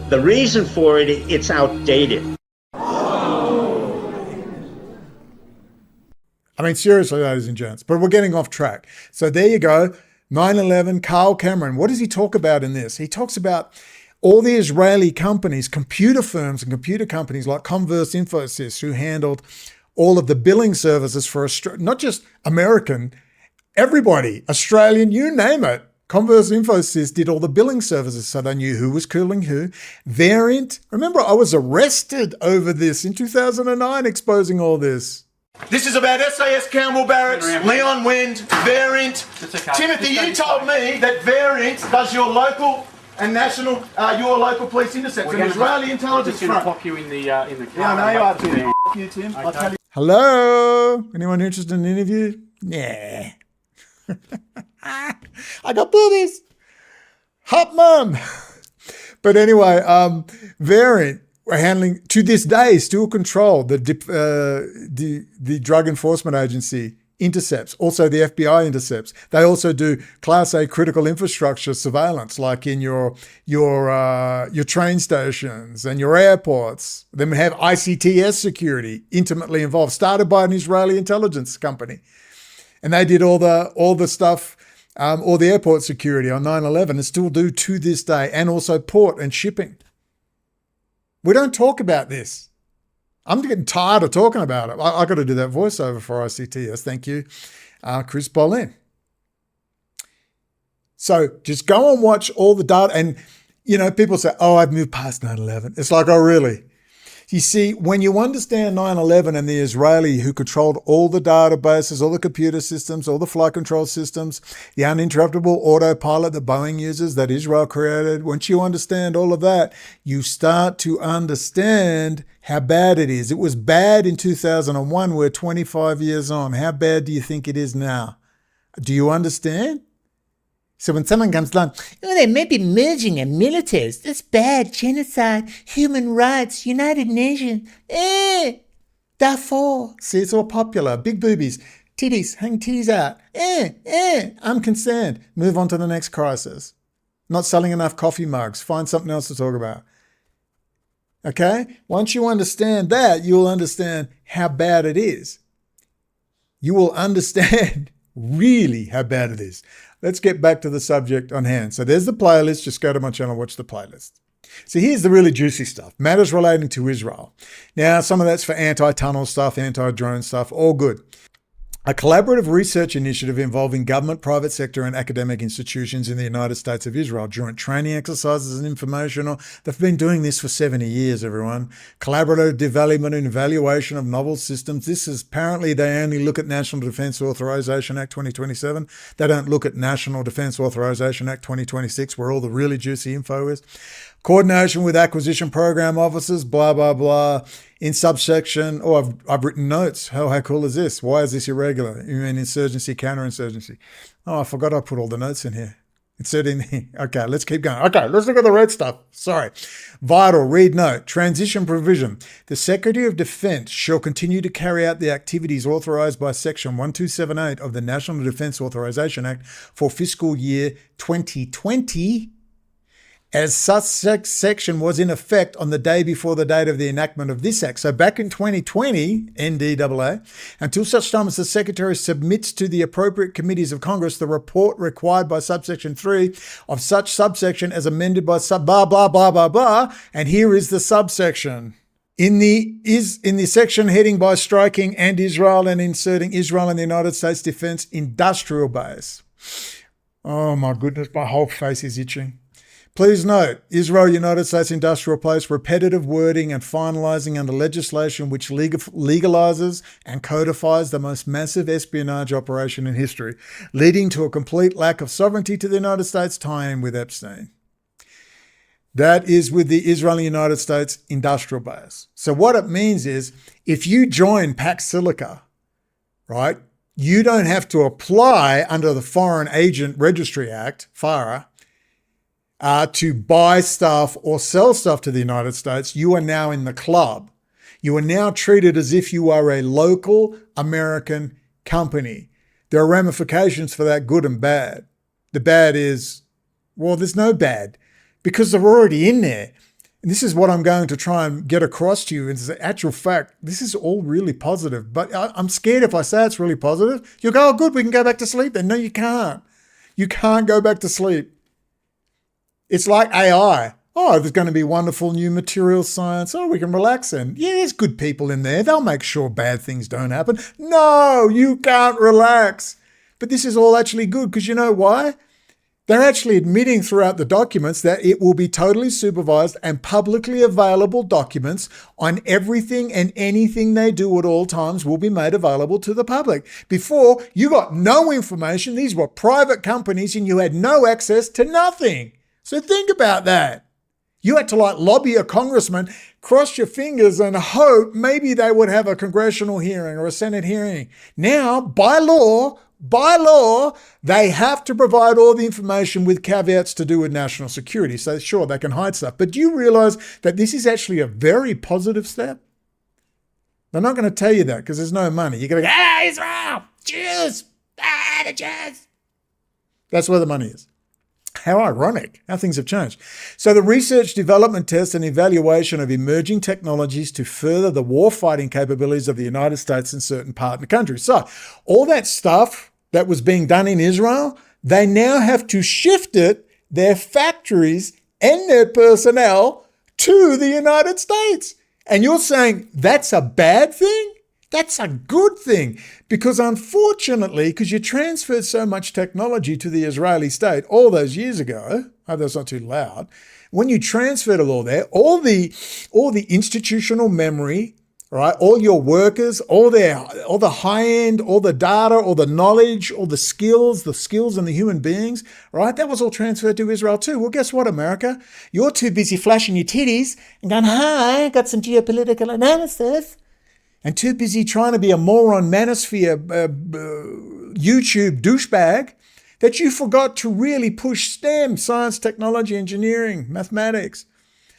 The reason for it, it's outdated. I mean, seriously, ladies and gents, but we're getting off track. So there you go. 9/11, Carl Cameron. What does he talk about in this? He talks about all the Israeli companies, computer firms and computer companies like Converse Infosys, who handled all of the billing services for not just American, everybody, Australian, you name it. Converse Infosys did all the billing services, so they knew who was calling who. Variant. Remember, I was arrested over this in 2009, exposing all this. This is about SAS Campbell Barracks, Leon Wind, Variant. Timothy, you told me that Variant does your local and national, your local police intercepts, an Israeli intelligence front. I'm going to pop you in the car. Yeah, I know you are, Tim. F you, Tim. I'll tell you. Hello? Anyone interested in an interview? Yeah. I got boobies. Hot mum. But anyway, Variant are handling, to this day, still control the Drug Enforcement Agency intercepts, also the FBI intercepts. They also do Class A critical infrastructure surveillance, like in your train stations and your airports. Then we have ICTS security intimately involved, started by an Israeli intelligence company. And they did all the stuff, all the airport security on 9/11 and still do to this day, and also port and shipping. We don't talk about this. I'm getting tired of talking about it. I got to do that voiceover for ICTS. Thank you, Chris Bolin. So just go and watch all the data. And, people say, oh, I've moved past 9/11. It's like, oh, really? You see, when you understand 9/11 and the Israeli who controlled all the databases, all the computer systems, all the flight control systems, the uninterruptible autopilot that Boeing uses, that Israel created, once you understand all of that, you start to understand how bad it is. It was bad in 2001. We're 25 years on. How bad do you think it is now? Do you understand? So when someone comes along, they may be merging and militaries. That's bad. Genocide, human rights, United Nations. Darfur. See, it's all popular. Big boobies. Titties. Hang titties out. I'm concerned. Move on to the next crisis. Not selling enough coffee mugs. Find something else to talk about. Okay? Once you understand that, you'll understand how bad it is. You will understand really how bad it is. Let's get back to the subject on hand. So there's the playlist. Just go to my channel, watch the playlist. So here's the really juicy stuff. Matters relating to Israel. Now, some of that's for anti-tunnel stuff, anti-drone stuff, all good. A collaborative research initiative involving government, private sector, and academic institutions in the United States of Israel. Joint training exercises and informational. They've been doing this for 70 years, everyone. Collaborative development and evaluation of novel systems. This is apparently they only look at National Defense Authorization Act 2027. They don't look at National Defense Authorization Act 2026, where all the really juicy info is. Coordination with acquisition program officers, blah, blah, blah. In subsection, I've written notes. How cool is this? Why is this irregular? You mean insurgency, counterinsurgency? Oh, I forgot I put all the notes in here. Okay, let's keep going. Okay, let's look at the red stuff. Sorry. Vital, read note. Transition provision. The Secretary of Defense shall continue to carry out the activities authorized by Section 1278 of the National Defense Authorization Act for fiscal year 2020, as such section was in effect on the day before the date of the enactment of this act. So back in 2020, NDAA, until such time as the Secretary submits to the appropriate committees of Congress the report required by subsection 3 of such subsection as amended by blah, blah, blah, blah, blah. And here is the subsection. In the section heading by striking and Israel and inserting Israel and the United States Defense Industrial Base. Oh my goodness, my whole face is itching. Please note, Israel, United States Industrial Base, repetitive wording and finalizing under legislation which legalizes and codifies the most massive espionage operation in history, leading to a complete lack of sovereignty to the United States, tie-in with Epstein. That is with the Israeli United States Industrial Base. So what it means is, if you join Pax Silica right? You don't have to apply under the Foreign Agent Registry Act, FARA, to buy stuff or sell stuff to the United States. You are now in the club. You are now treated as if you are a local American company. There are ramifications for that, good and bad. The bad is, well, there's no bad because they're already in there. And this is what I'm going to try and get across to you. It's the actual fact, this is all really positive. But I'm scared if I say it's really positive, you'll go, oh, good, we can go back to sleep then. No, you can't. You can't go back to sleep. It's like AI. Oh, there's going to be wonderful new material science. Oh, we can relax in. Yeah, there's good people in there. They'll make sure bad things don't happen. No, you can't relax. But this is all actually good because you know why? They're actually admitting throughout the documents that it will be totally supervised and publicly available documents on everything and anything they do at all times will be made available to the public. Before, you got no information. These were private companies and you had no access to nothing. So think about that. You had to lobby a congressman, cross your fingers and hope maybe they would have a congressional hearing or a Senate hearing. Now, by law, they have to provide all the information with caveats to do with national security. So sure, they can hide stuff. But do you realize that this is actually a very positive step? They're not going to tell you that because there's no money. You're going to go, Israel, Jews, the Jews. That's where the money is. How ironic, how things have changed. So the research, development, test, and evaluation of emerging technologies to further the warfighting capabilities of the United States and certain partner countries. So all that stuff that was being done in Israel, they now have to shift it, their factories and their personnel, to the United States. And you're saying that's a bad thing? That's a good thing because unfortunately, because you transferred so much technology to the Israeli state all those years ago, I hope that's not too loud, when you transferred it all there, all the institutional memory, right, all your workers, all the high end, all the data, all the knowledge, all the skills and the human beings, right, that was all transferred to Israel too. Well, guess what, America? You're too busy flashing your titties and going, hi, got some geopolitical analysis. And too busy trying to be a moron manosphere YouTube douchebag that you forgot to really push STEM, science, technology, engineering, mathematics.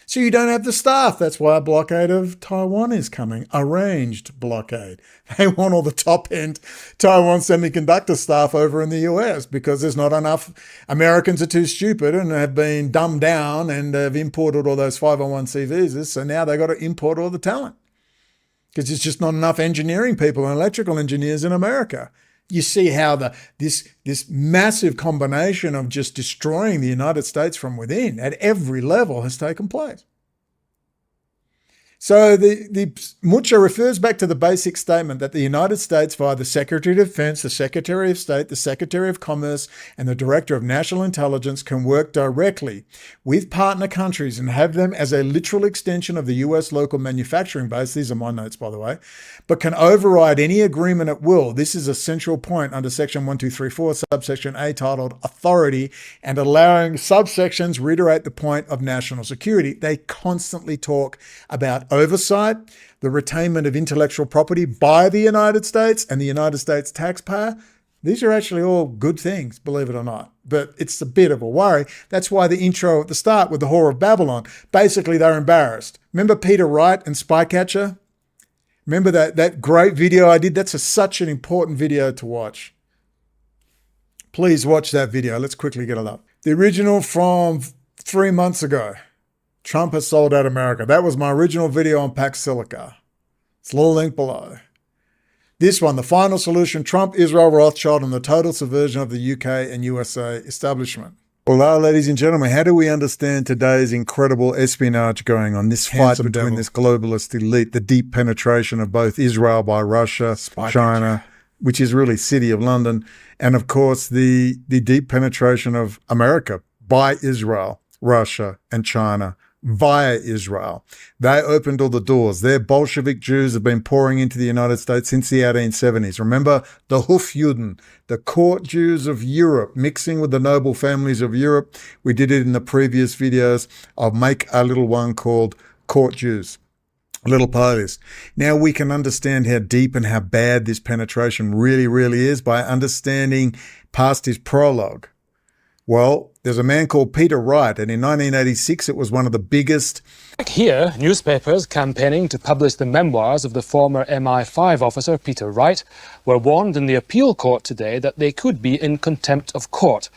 So you don't have the staff. That's why a blockade of Taiwan is coming, arranged blockade. They want all the top-end Taiwan semiconductor staff over in the US because there's not enough. Americans are too stupid and have been dumbed down and have imported all those 501c visas. So now they've got to import all the talent. Because there's just not enough engineering people and electrical engineers in America. You see how this massive combination of just destroying the United States from within at every level has taken place. So the Mucha refers back to the basic statement that the United States, via the Secretary of Defense, the Secretary of State, the Secretary of Commerce, and the Director of National Intelligence can work directly with partner countries and have them as a literal extension of the US local manufacturing base. These are my notes, by the way, but can override any agreement at will. This is a central point under Section 1234, subsection A, titled Authority, and allowing subsections reiterate the point of national security. They constantly talk about oversight, the retainment of intellectual property by the United States and the United States taxpayer. These are actually all good things, believe it or not. But it's a bit of a worry. That's why the intro at the start with the Whore of Babylon, basically they're embarrassed. Remember Peter Wright and Spycatcher? Remember that great video I did? That's such an important video to watch. Please watch that video. Let's quickly get it up. The original from 3 months ago. Trump has sold out America. That was my original video on Pax Silica. It's a little link below. This one, the final solution, Trump, Israel, Rothschild, and the total subversion of the UK and USA establishment. Well, ladies and gentlemen, how do we understand today's incredible espionage going on, this fight between this globalist elite, the deep penetration of both Israel by Russia, China, which is really City of London, and of course the deep penetration of America by Israel, Russia, and China via Israel. They opened all the doors. Their Bolshevik Jews have been pouring into the United States since the 1870s. Remember the Hofjuden, the court Jews of Europe, mixing with the noble families of Europe. We did it in the previous videos. I'll make a little one called Court Jews. little playlist. Now we can understand how deep and how bad this penetration really, really is by understanding past his prologue. Well, there's a man called Peter Wright, and in 1986 it was one of the biggest. Here, newspapers campaigning to publish the memoirs of the former MI5 officer Peter Wright were warned in the appeal court today that they could be in contempt of court.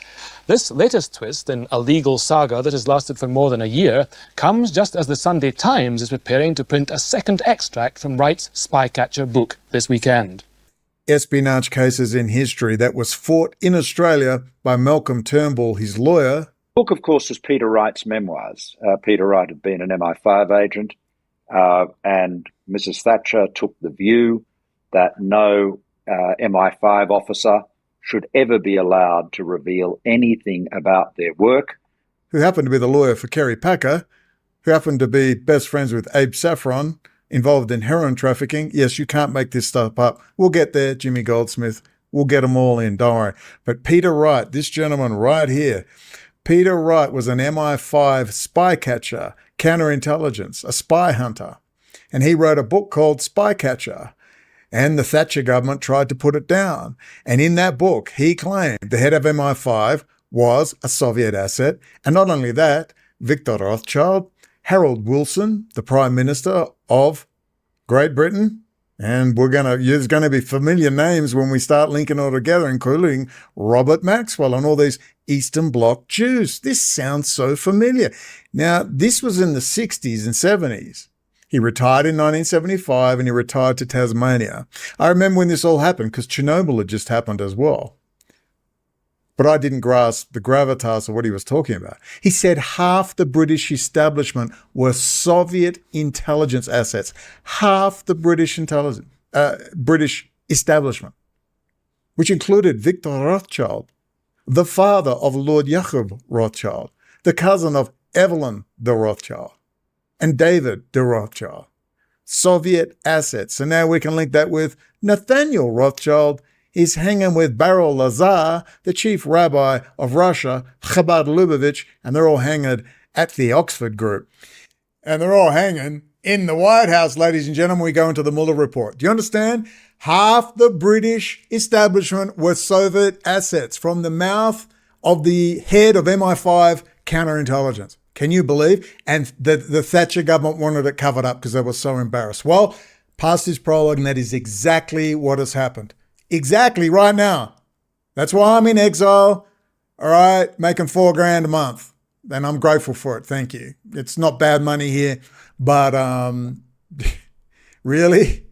This latest twist in a legal saga that has lasted for more than a year comes just as the Sunday Times is preparing to print a second extract from Wright's Spycatcher book this weekend. Espionage cases in history that was fought in Australia by Malcolm Turnbull, his lawyer. The book, of course, is Peter Wright's memoirs. Peter Wright had been an MI5 agent, and Mrs. Thatcher took the view that no MI5 officer should ever be allowed to reveal anything about their work. Who happened to be the lawyer for Kerry Packer, who happened to be best friends with Abe Saffron, involved in heroin trafficking. Yes, you can't make this stuff up. We'll get there, Jimmy Goldsmith. We'll get them all in, don't worry. But Peter Wright, this gentleman right here, Peter Wright was an MI5 spy catcher, counterintelligence, a spy hunter. And he wrote a book called Spycatcher. And the Thatcher government tried to put it down. And in that book, he claimed the head of MI5 was a Soviet asset. And not only that, Victor Rothschild, Harold Wilson, the Prime Minister of Great Britain, and there's going to be familiar names when we start linking all together, including Robert Maxwell and all these Eastern Bloc Jews. This sounds so familiar. Now, this was in the 60s and 70s. He retired in 1975 and he retired to Tasmania. I remember when this all happened because Chernobyl had just happened as well. But I didn't grasp the gravitas of what he was talking about. He said half the British establishment were Soviet intelligence assets. Half the British establishment, which included Victor Rothschild, the father of Lord Jacob Rothschild, the cousin of Evelyn de Rothschild, and David de Rothschild. Soviet assets. And now we can link that with Nathaniel Rothschild. He's hanging with Baral Lazar, the chief rabbi of Russia, Chabad Lubavitch, and they're all hanging at the Oxford Group. And they're all hanging in the White House, ladies and gentlemen. We go into the Mueller report. Do you understand? Half the British establishment were Soviet assets from the mouth of the head of MI5 counterintelligence. Can you believe? And the Thatcher government wanted it covered up because they were so embarrassed. Well, past his prologue, and that is exactly what has happened. Exactly right now. That's why I'm in exile, all right, making $4,000 a month. And I'm grateful for it. Thank you. It's not bad money here, but really?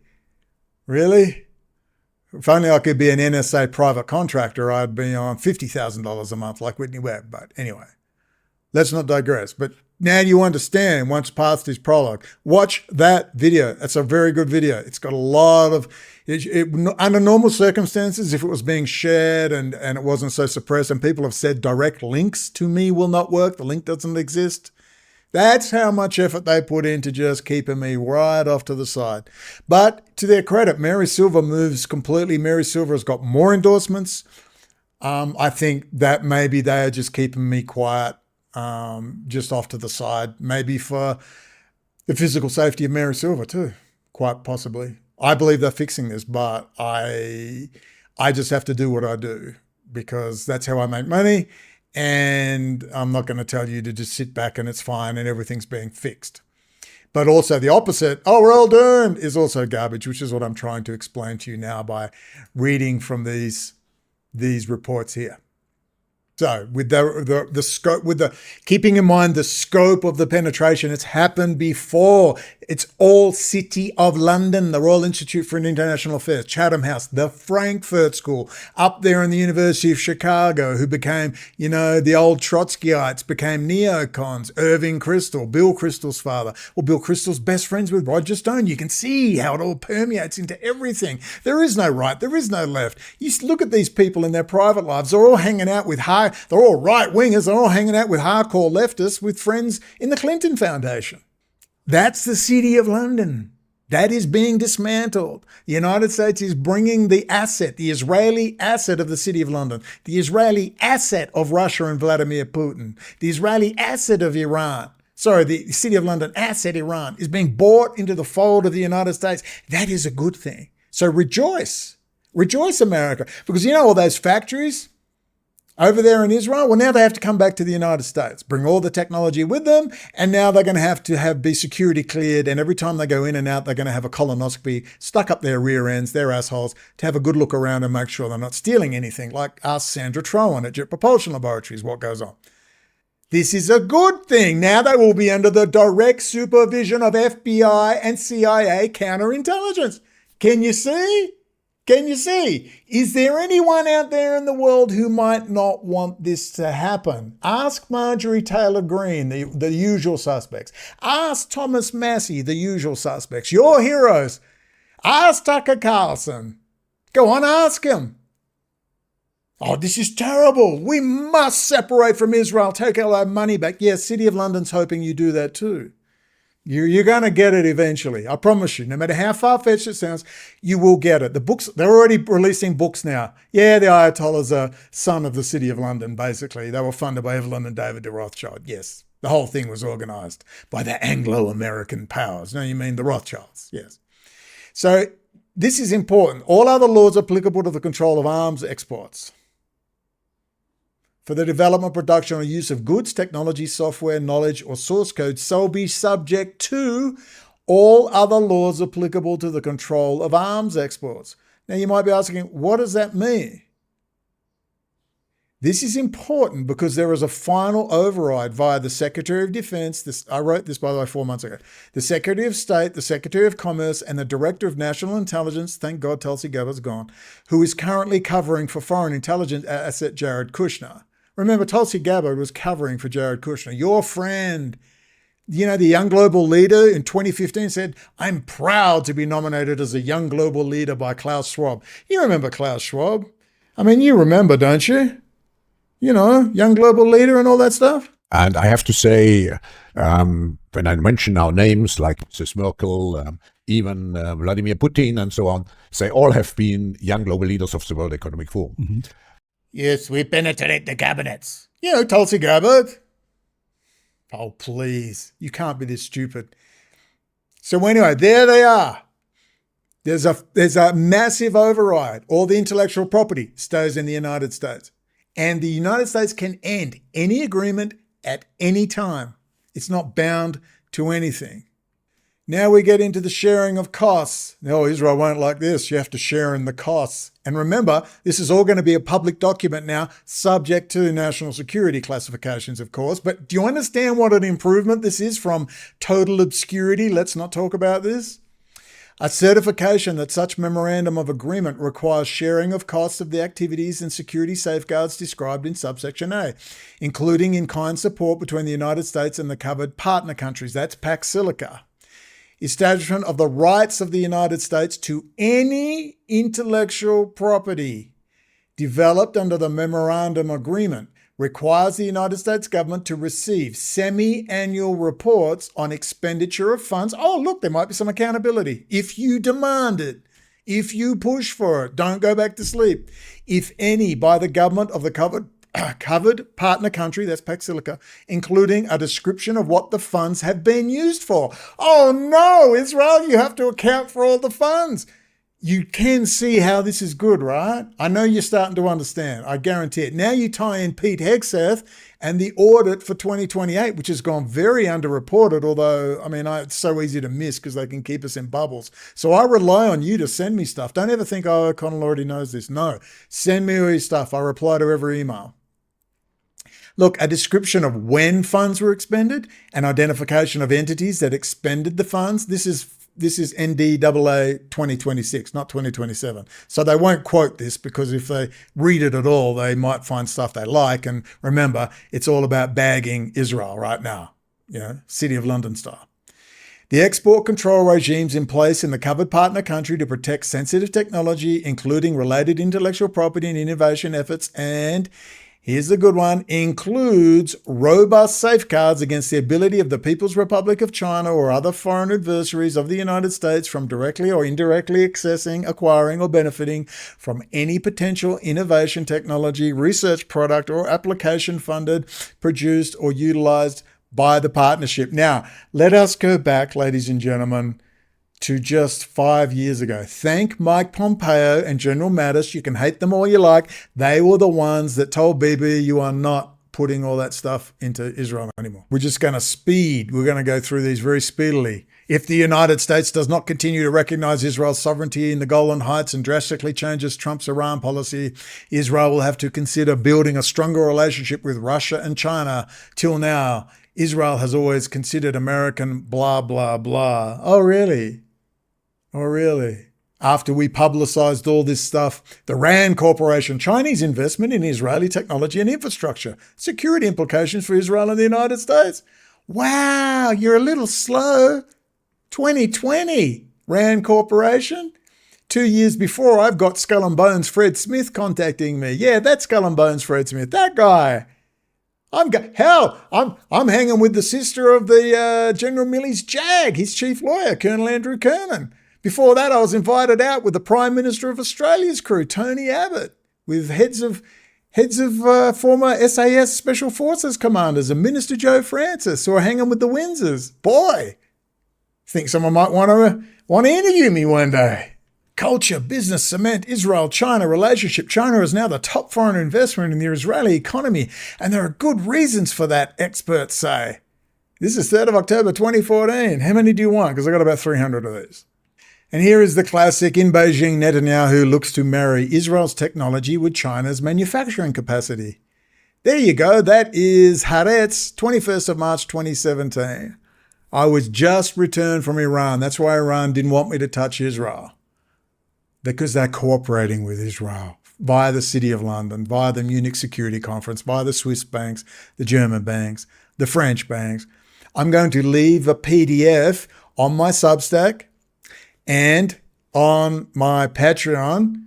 If only I could be an NSA private contractor, I'd be on $50,000 a month like Whitney Webb. But anyway, let's not digress. But now you understand once past his prologue. Watch that video. It's a very good video. It's got a lot of... under normal circumstances, if it was being shared and it wasn't so suppressed, and people have said direct links to me will not work, the link doesn't exist. That's how much effort they put into just keeping me right off to the side. But to their credit, Mary Silva moves completely. Mary Silva has got more endorsements. I think that maybe they are just keeping me quiet, just off to the side, maybe for the physical safety of Mary Silva too, quite possibly. I believe they're fixing this, but I just have to do what I do because that's how I make money. And I'm not going to tell you to just sit back and it's fine and everything's being fixed. But also the opposite, oh, we're all doomed, is also garbage, which is what I'm trying to explain to you now by reading from these reports here. So with the scope, with the keeping in mind the scope of the penetration, it's happened before. It's all City of London, the Royal Institute for International Affairs, Chatham House, the Frankfurt School, up there in the University of Chicago, who became, the old Trotskyites became neocons, Irving Kristol, Bill Kristol's father. Well, Bill Kristol's best friends with Roger Stone. You can see how it all permeates into everything. There is no right, there is no left. You look at these people in their private lives, they're all hanging out with they're all right-wingers, they're all hanging out with hardcore leftists with friends in the Clinton Foundation. That's the City of London. That is being dismantled. The United States is bringing the asset, the Israeli asset of the City of London, the Israeli asset of Russia and Vladimir Putin, the Israeli asset of Iran, the City of London asset Iran is being bought into the fold of the United States. That is a good thing. So rejoice. Rejoice, America. Because you know all those factories over there in Israel? Well, now they have to come back to the United States, bring all the technology with them, and now they're going to be security cleared, and every time they go in and out, they're going to have a colonoscopy stuck up their rear ends, their assholes, to have a good look around and make sure they're not stealing anything, like ask Sandra Trowan at Jet Propulsion Laboratories what goes on. This is a good thing. Now they will be under the direct supervision of FBI and CIA counterintelligence. Can you see? Can you see? Is there anyone out there in the world who might not want this to happen? Ask Marjorie Taylor Greene, the usual suspects. Ask Thomas Massey, the usual suspects. Your heroes. Ask Tucker Carlson. Go on, ask him. Oh, this is terrible. We must separate from Israel, take our money back. Yes, City of London's hoping you do that too. You're going to get it eventually. I promise you. No matter how far-fetched it sounds, you will get it. The books, they're already releasing books now. Yeah, the Ayatollah's a son of the City of London, basically. They were funded by Evelyn and David de Rothschild. Yes, the whole thing was organised by the Anglo-American powers. No, you mean the Rothschilds. Yes. So this is important. All other laws applicable to the control of arms exports for the development, production, or use of goods, technology, software, knowledge, or source code shall be subject to all other laws applicable to the control of arms exports. Now, you might be asking, what does that mean? This is important because there is a final override via the Secretary of Defense. I wrote this, by the way, 4 months ago. The Secretary of State, the Secretary of Commerce, and the Director of National Intelligence, thank God Tulsi Gabbard's gone, who is currently covering for foreign intelligence asset Jared Kushner. Remember, Tulsi Gabbard was covering for Jared Kushner. Your friend, you know, the young global leader in 2015 said, I'm proud to be nominated as a young global leader by Klaus Schwab. You remember Klaus Schwab? I mean, you remember, don't you? You know, young global leader and all that stuff. And I have to say, when I mention now names like Mrs. Merkel, even Vladimir Putin and so on, they all have been young global leaders of the World Economic Forum. Mm-hmm. Yes, we penetrate the cabinets. You know, Tulsi Gabbard. Oh, please. You can't be this stupid. So anyway, there they are. There's a massive override. All the intellectual property stays in the United States. And the United States can end any agreement at any time. It's not bound to anything. Now we get into the sharing of costs. No, Israel won't like this. You have to share in the costs. And remember, this is all going to be a public document now, subject to national security classifications, of course. But do you understand what an improvement this is from total obscurity? Let's not talk about this. A certification that such memorandum of agreement requires sharing of costs of the activities and security safeguards described in subsection A, including in-kind support between the United States and the covered partner countries. That's Pax Silica. Establishment of the rights of the United States to any intellectual property developed under the memorandum agreement requires the United States government to receive semi-annual reports on expenditure of funds. Oh, look, there might be some accountability. If you demand it, if you push for it, don't go back to sleep. If any, by the government of the covered partner country, that's Pax Silica, including a description of what the funds have been used for. Oh no, Israel, you have to account for all the funds. You can see how this is good, right? I know you're starting to understand. I guarantee it. Now you tie in Pete Hegseth and the audit for 2028, which has gone very underreported, although, I mean, it's so easy to miss because they can keep us in bubbles. So I rely on you to send me stuff. Don't ever think, oh, O'Connell already knows this. No, send me all your stuff. I reply to every email. Look, a description of when funds were expended, an identification of entities that expended the funds. This is NDAA 2026, not 2027. So they won't quote this because if they read it at all, they might find stuff they like. And remember, it's all about bagging Israel right now, you know, City of London style. The export control regimes in place in the covered partner country to protect sensitive technology, including related intellectual property and innovation efforts, and here's a good one, includes robust safeguards against the ability of the People's Republic of China or other foreign adversaries of the United States from directly or indirectly accessing, acquiring, or benefiting from any potential innovation, technology, research product, or application funded, produced, or utilized by the partnership. Now, let us go back, ladies and gentlemen, to just 5 years ago. Thank Mike Pompeo and General Mattis. You can hate them all you like. They were the ones that told Bibi, you are not putting all that stuff into Israel anymore. We're just going to speed. We're going to go through these very speedily. If the United States does not continue to recognize Israel's sovereignty in the Golan Heights and drastically changes Trump's Iran policy, Israel will have to consider building a stronger relationship with Russia and China. Till now, Israel has always considered American blah, blah, blah. Oh, really? Oh, really? After we publicized all this stuff, the RAND Corporation, Chinese investment in Israeli technology and infrastructure, security implications for Israel and the United States. Wow, you're a little slow. 2020, RAND Corporation. 2 years before, I've got Skull and Bones Fred Smith contacting me. Yeah, that's Skull and Bones Fred Smith, that guy. I'm hanging with the sister of the General Milley's JAG, his chief lawyer, Colonel Andrew Kernan. Before that, I was invited out with the Prime Minister of Australia's crew, Tony Abbott, with heads of former SAS Special Forces commanders and Minister Joe Francis, who are hanging with the Windsors. Boy, think someone might want to interview me one day. Culture, business, cement, Israel, China relationship. China is now the top foreign investment in the Israeli economy, and there are good reasons for that, experts say. This is 3rd of October 2014. How many do you want? Because I got about 300 of these. And here is the classic. In Beijing, Netanyahu looks to marry Israel's technology with China's manufacturing capacity. There you go. That is Haaretz, 21st of March 2017. I was just returned from Iran. That's why Iran didn't want me to touch Israel. Because they're cooperating with Israel via the City of London, via the Munich Security Conference, via the Swiss banks, the German banks, the French banks. I'm going to leave a PDF on my Substack and on my Patreon,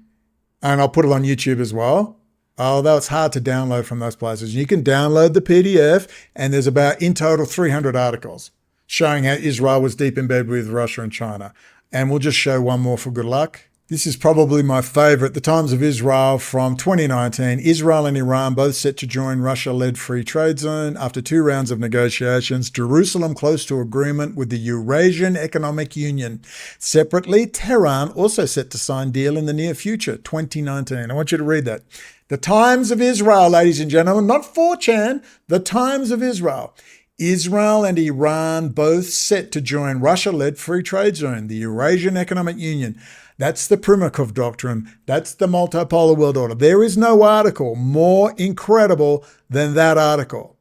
and I'll put it on YouTube as well, although it's hard to download from those places. You can download the PDF, and there's about, in total, 300 articles showing how Israel was deep in bed with Russia and China. And we'll just show one more for good luck. This is probably my favorite, the Times of Israel from 2019. Israel and Iran both set to join Russia-led free trade zone after 2 rounds of negotiations. Jerusalem close to agreement with the Eurasian Economic Union. Separately, Tehran also set to sign deal in the near future, 2019. I want you to read that. The Times of Israel, ladies and gentlemen, not 4chan, the Times of Israel. Israel and Iran both set to join Russia-led free trade zone, the Eurasian Economic Union. That's the Primakov Doctrine. That's the multipolar world order. There is no article more incredible than that article.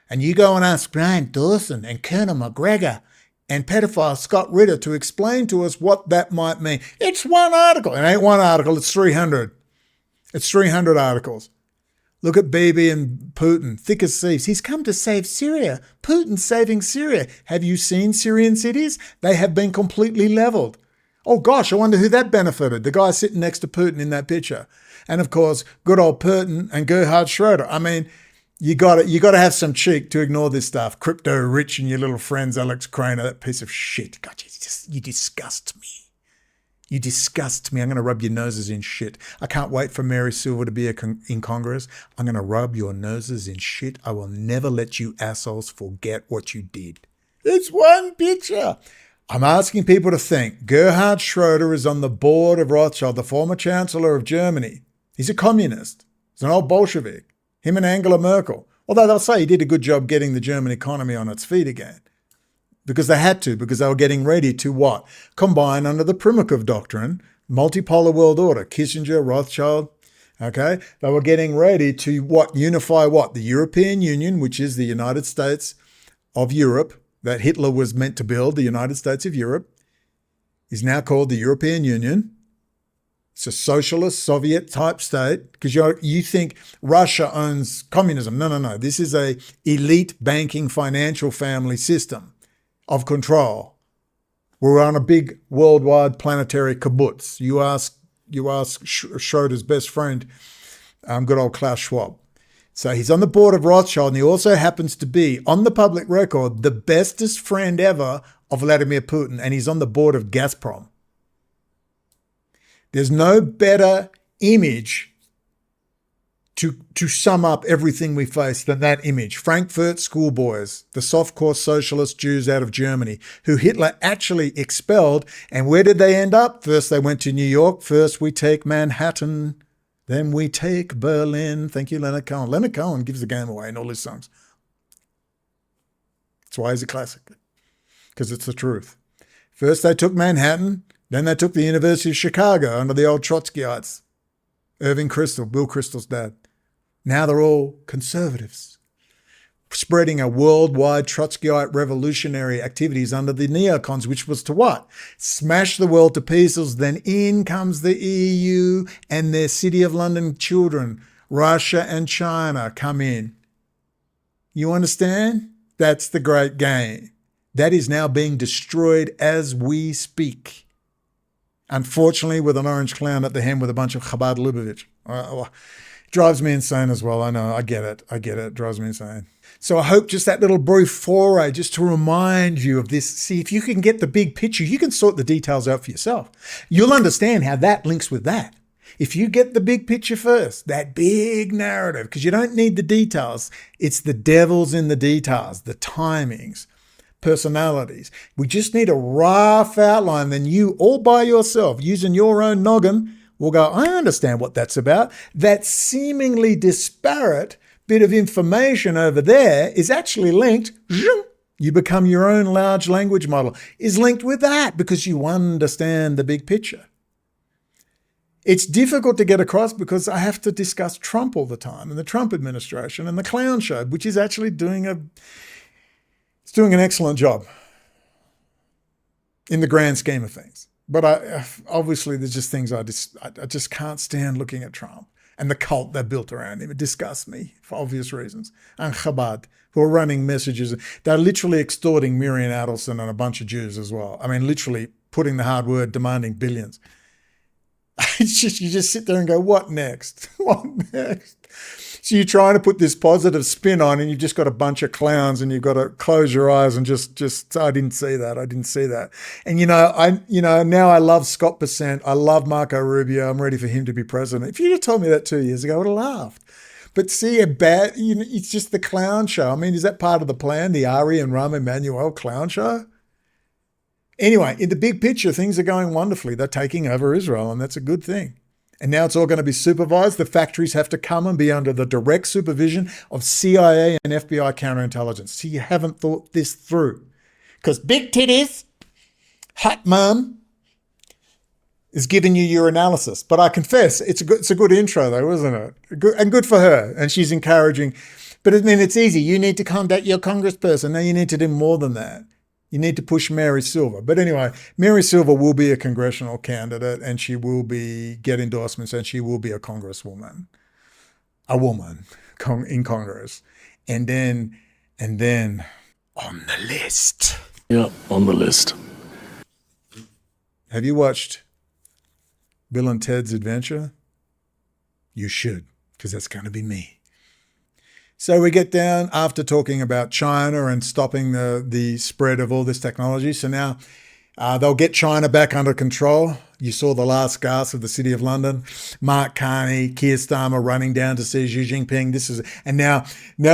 And you go and ask Brian Dawson and Colonel McGregor and pedophile Scott Ritter to explain to us what that might mean. It's one article. It ain't one article. It's 300. It's 300 articles. Look at Bibi and Putin, thick as thieves. He's come to save Syria. Putin's saving Syria. Have you seen Syrian cities? They have been completely leveled. Oh gosh, I wonder who that benefited. The guy sitting next to Putin in that picture. And of course, good old Putin and Gerhard Schroeder. I mean, you got to have some cheek to ignore this stuff. Crypto Rich and your little friends, Alex Craner, that piece of shit. God, you disgust me. You disgust me. I'm going to rub your noses in shit. I can't wait for Mary Silva to be in Congress. I'm going to rub your noses in shit. I will never let you assholes forget what you did. It's one picture. I'm asking people to think. Gerhard Schroeder is on the board of Rothschild, the former Chancellor of Germany. He's a communist. He's an old Bolshevik. Him and Angela Merkel. Although they'll say he did a good job getting the German economy on its feet again. Because they had to, because they were getting ready to what? Combine under the Primakov Doctrine, multipolar world order, Kissinger, Rothschild, okay? They were getting ready to what? Unify what? The European Union, which is the United States of Europe, that Hitler was meant to build, the United States of Europe, is now called the European Union. It's a socialist, Soviet-type state, because you think Russia owns communism. No. This is a elite banking financial family system of control. We're on a big worldwide planetary kibbutz. You ask Schroeder's best friend, good old Klaus Schwab. So he's on the board of Rothschild, and he also happens to be, on the public record, the bestest friend ever of Vladimir Putin, and he's on the board of Gazprom. There's no better image to sum up everything we face than that image. Frankfurt schoolboys, the softcore socialist Jews out of Germany, who Hitler actually expelled. And where did they end up? First they went to New York. First we take Manhattan. Then we take Berlin. Thank you, Leonard Cohen. Leonard Cohen gives the game away in all his songs. That's why he's a classic. Because it's the truth. First they took Manhattan. Then they took the University of Chicago under the old Trotskyites. Irving Kristol, Bill Kristol's dad. Now they're all conservatives, spreading a worldwide Trotskyite revolutionary activities under the neocons, which was to what? Smash the world to pieces. Then in comes the EU and their City of London children. Russia and China come in. You understand? That's the great game. That is now being destroyed as we speak. Unfortunately, with an orange clown at the helm with a bunch of Chabad Lubavitch. Drives me insane as well. I know. I get it. It drives me insane. So I hope just that little brief foray just to remind you of this. See, if you can get the big picture, you can sort the details out for yourself. You'll understand how that links with that. If you get the big picture first, that big narrative, because you don't need the details. It's the devil's in the details, the timings, personalities. We just need a rough outline. Then you all by yourself, using your own noggin, will go, I understand what that's about. That seemingly disparate bit of information over there is actually linked. You become your own large language model, is linked with that because you understand the big picture. It's difficult to get across because I have to discuss Trump all the time and the Trump administration and the clown show, which is actually doing an excellent job in the grand scheme of things. But obviously there's just things I just can't stand looking at Trump and the cult they built around him. It disgusts me for obvious reasons. And Chabad, who are running messages. They're literally extorting Miriam Adelson and a bunch of Jews as well. I mean, literally putting the hard word, demanding billions. It's just, you just sit there and go, what next? What next? So you're trying to put this positive spin on and you've just got a bunch of clowns and you've got to close your eyes and just I didn't see that. And now I love Scott Bessent. I love Marco Rubio. I'm ready for him to be president. If you had told me that 2 years ago, I would have laughed. But see, it's just the clown show. I mean, is that part of the plan? The Ari and Rahm Emanuel clown show? Anyway, in the big picture, things are going wonderfully. They're taking over Israel, and that's a good thing. And now it's all going to be supervised. The factories have to come and be under the direct supervision of CIA and FBI counterintelligence. So you haven't thought this through. Because big titties, hot mum, is giving you your analysis. But I confess, it's a good intro though, isn't it? Good for her. And she's encouraging. But I mean, it's easy. You need to contact your congressperson. Now you need to do more than that. You need to push Mary Silva. But anyway, Mary Silva will be a congressional candidate and she will get endorsements and she will be a congresswoman, a woman in Congress. And then on the list. Yeah, on the list. Have you watched Bill and Ted's Adventure? You should, because that's going to be me. So we get down after talking about China and stopping the spread of all this technology. So now they'll get China back under control. You saw the last gasp of the City of London. Mark Carney, Keir Starmer running down to see Xi Jinping. And now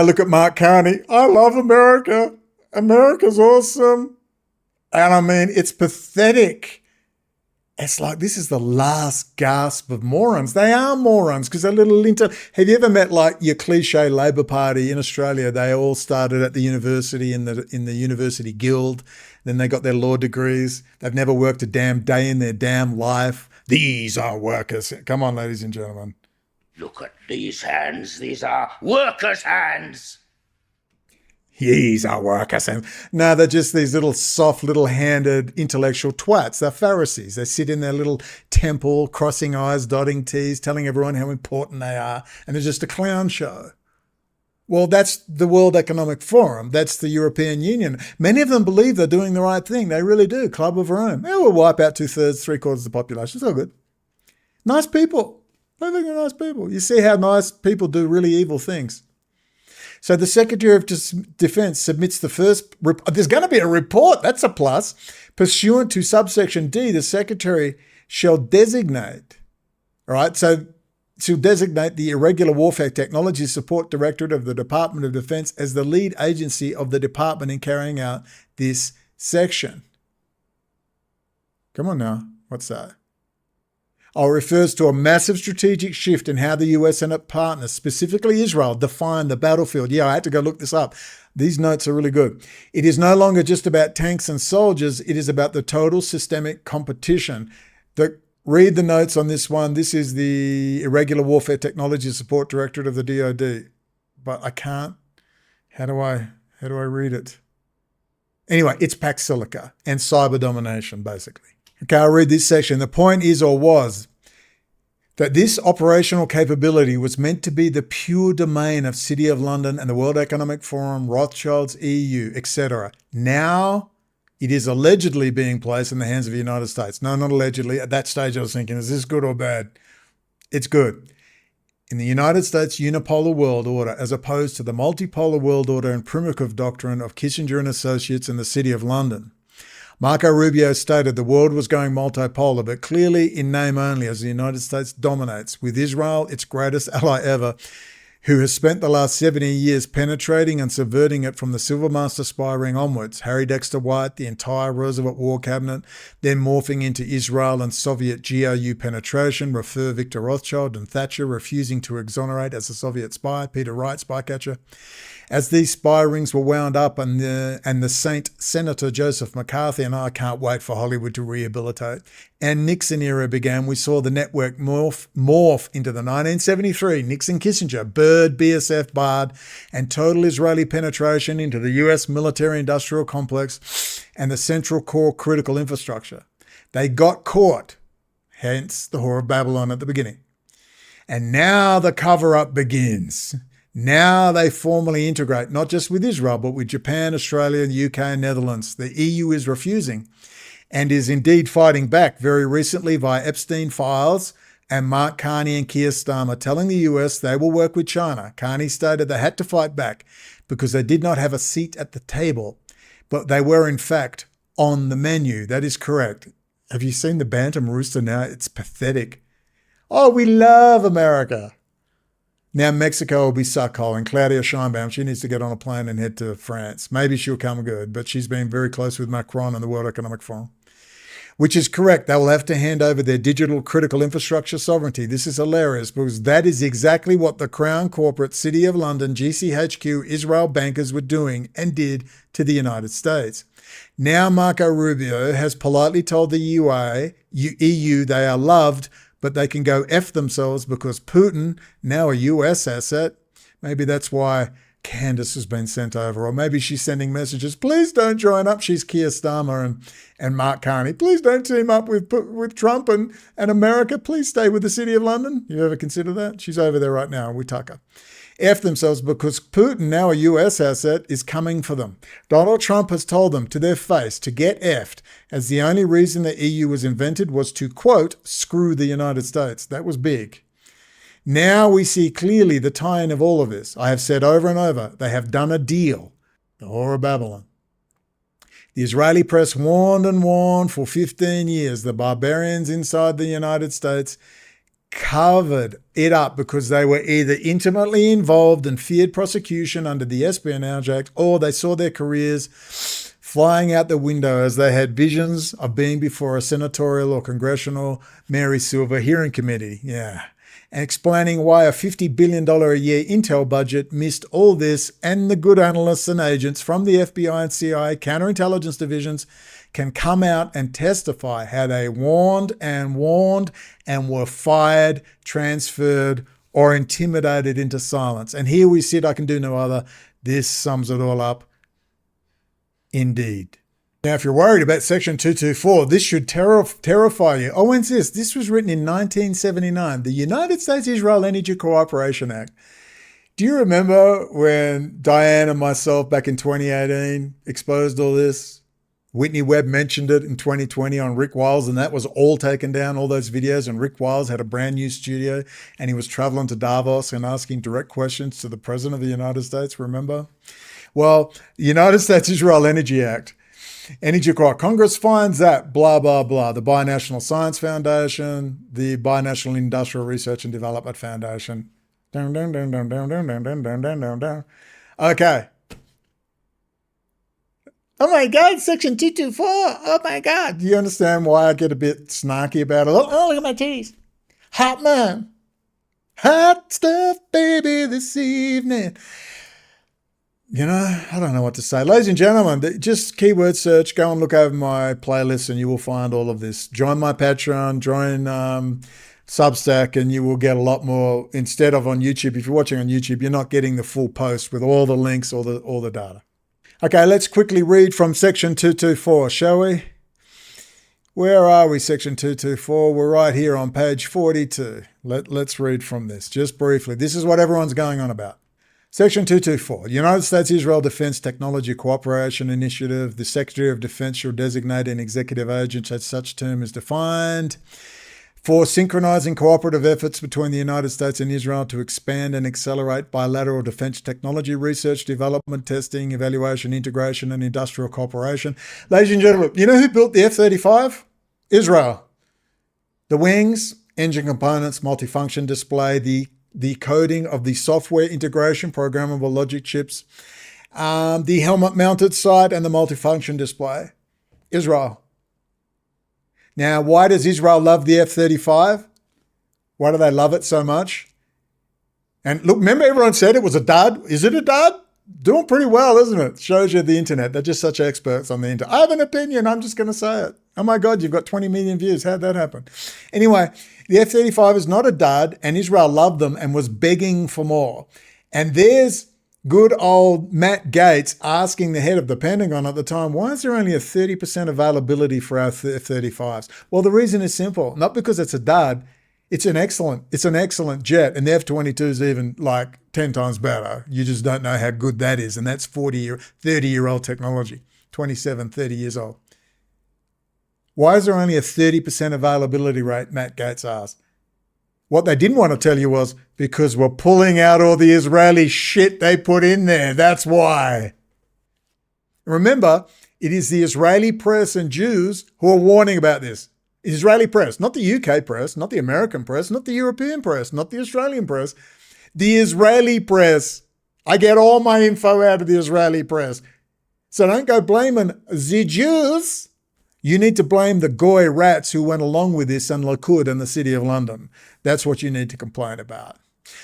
look at Mark Carney. I love America. America's awesome. And I mean, it's pathetic. It's like this is the last gasp of morons. They are morons because they're little have you ever met like your cliche Labor Party in Australia? They all started at the university in the university guild. Then they got their law degrees. They've never worked a damn day in their damn life. These are workers. Come on, ladies and gentlemen. Look at these hands. These are workers' hands. These are workers. No, they're just these little soft, little-handed intellectual twats. They're Pharisees. They sit in their little temple, crossing I's, dotting T's, telling everyone how important they are, and it's just a clown show. Well, that's the World Economic Forum. That's the European Union. Many of them believe they're doing the right thing. They really do. Club of Rome. They will wipe out 2/3, 3/4 of the population. It's all good. Nice people. Perfectly nice people. You see how nice people do really evil things. So the Secretary of Defense submits the first, there's going to be a report, that's a plus. Pursuant to subsection D, the Secretary shall designate, all right? So to designate the Irregular Warfare Technology Support Directorate of the Department of Defense as the lead agency of the department in carrying out this section. Come on now, what's that? Refers to a massive strategic shift in how the US and its partners, specifically Israel, define the battlefield. Yeah, I had to go look this up. These notes are really good. It is no longer just about tanks and soldiers. It is about the total systemic competition. Read the notes on this one. This is the Irregular Warfare Technology Support Directorate of the DoD. But I can't. How do I read it? Anyway, it's Pax Silica and cyber domination, basically. Okay, I'll read this section. The point is, or was, that this operational capability was meant to be the pure domain of City of London and the World Economic Forum, Rothschilds, EU, etc. Now it is allegedly being placed in the hands of the United States. No, not allegedly. At that stage I was thinking, is this good or bad? It's good. In the United States unipolar world order, as opposed to the multipolar world order and primitive doctrine of Kissinger and Associates in the City of London. Marco Rubio stated the world was going multipolar, but clearly in name only, as the United States dominates, with Israel, its greatest ally ever, who has spent the last 70 years penetrating and subverting it from the Silva Master spy ring onwards, Harry Dexter White, the entire Roosevelt War Cabinet, then morphing into Israel and Soviet GRU penetration, refer Victor Rothschild and Thatcher refusing to exonerate as a Soviet spy, Peter Wright, spycatcher. As these spy rings were wound up and the Saint Senator Joseph McCarthy, and I can't wait for Hollywood to rehabilitate, and Nixon era began, we saw the network morph into the 1973 Nixon-Kissinger, Byrd, BSF, BARD, and total Israeli penetration into the US military-industrial complex and the central core critical infrastructure. They got caught, hence the Whore of Babylon at the beginning. And now the cover-up begins. Now they formally integrate, not just with Israel, but with Japan, Australia, the UK and Netherlands. The EU is refusing and is indeed fighting back, very recently via Epstein files and Mark Carney and Keir Starmer telling the US they will work with China. Carney stated they had to fight back because they did not have a seat at the table, but they were in fact on the menu. That is correct. Have you seen the Bantam Rooster now? It's pathetic. Oh, we love America. Now Mexico will be suckhole, and Claudia Sheinbaum, she needs to get on a plane and head to France. Maybe she'll come good, but she's been very close with Macron and the World Economic Forum. Which is correct. They will have to hand over their digital critical infrastructure sovereignty. This is hilarious because that is exactly what the Crown Corporate City of London, GCHQ, Israel bankers were doing and did to the United States. Now Marco Rubio has politely told the EU they are loved, but they can go F themselves because Putin, now a US asset, maybe that's why Candace has been sent over, or maybe she's sending messages, please don't join up. She's Keir Starmer and Mark Carney. Please don't team up with Trump and America. Please stay with the City of London. You ever consider that? She's over there right now with Tucker. F themselves because Putin, now a US asset, is coming for them. Donald Trump has told them to their face to get effed, as the only reason the EU was invented was to, quote, screw the United States. That was big. Now we see clearly the tie-in of all of this. I have said over and over, they have done a deal. The Whore of Babylon. The Israeli press warned and warned for 15 years. The barbarians inside the United States covered it up because they were either intimately involved and feared prosecution under the Espionage Act, or they saw their careers flying out the window as they had visions of being before a senatorial or congressional Mary Silva hearing committee. Yeah. And explaining why a $50 billion a year intel budget missed all this, and the good analysts and agents from the FBI and CIA counterintelligence divisions can come out and testify how they warned and were fired, transferred, or intimidated into silence. And here we sit, I can do no other. This sums it all up. Indeed. Now, if you're worried about Section 224, this should terrify you. Oh, when's this? This was written in 1979, the United States-Israel Energy Cooperation Act. Do you remember when Diane and myself back in 2018 exposed all this? Whitney Webb mentioned it in 2020 on Rick Wiles, and that was all taken down, all those videos, and Rick Wiles had a brand new studio, and he was traveling to Davos and asking direct questions to the President of the United States, remember? Well, the United States-Israel Energy Act Energy crisis. Congress finds that, blah, blah, blah. The Binational Science Foundation, the Binational Industrial Research and Development Foundation. Dun, dun, dun, dun, dun, dun, dun, dun, dun, dun, dun, dun. Okay. Oh my God, Section 224. Oh my God. Do you understand why I get a bit snarky about it? Oh, look at my teeth. Hot man. Hot stuff, baby, this evening. You know, I don't know what to say. Ladies and gentlemen, just keyword search, go and look over my playlist and you will find all of this. Join my Patreon, join Substack, and you will get a lot more instead of on YouTube. If you're watching on YouTube, you're not getting the full post with all the links, all the data. Okay, let's quickly read from Section 224, shall we? Where are we, Section 224? We're right here on page 42. Let's read from this, just briefly. This is what everyone's going on about. Section 224, United States-Israel Defense Technology Cooperation Initiative. The Secretary of Defense shall designate an executive agent as such term is defined for synchronizing cooperative efforts between the United States and Israel to expand and accelerate bilateral defense technology research, development, testing, evaluation, integration, and industrial cooperation. Ladies and gentlemen, you know who built the F-35? Israel. The wings, engine components, multifunction display, the coding of the software integration, programmable logic chips, the helmet-mounted sight, and the multifunction display. Israel. Now, why does Israel love the F-35? Why do they love it so much? And look, remember everyone said it was a dud? Is it a dud? Doing pretty well, isn't it? Shows you the internet. They're just such experts on the internet. I have an opinion. I'm just going to say it. Oh my God, you've got 20 million views. How'd that happen? Anyway, the F-35 is not a dud, and Israel loved them and was begging for more. And there's good old Matt Gaetz asking the head of the Pentagon at the time, why is there only a 30% availability for our F-35s? Well, the reason is simple. Not because it's a dud. It's an excellent jet, and the F-22 is even like 10 times better. You just don't know how good that is, and that's 30-year-old technology, 27, 30 years old. Why is there only a 30% availability rate, Matt Gaetz asked. What they didn't want to tell you was because we're pulling out all the Israeli shit they put in there. That's why. Remember, it is the Israeli press and Jews who are warning about this. Israeli press, not the UK press, not the American press, not the European press, not the Australian press. The Israeli press. I get all my info out of the Israeli press. So don't go blaming the Jews. You need to blame the Goy rats who went along with this and Likud and the City of London. That's what you need to complain about.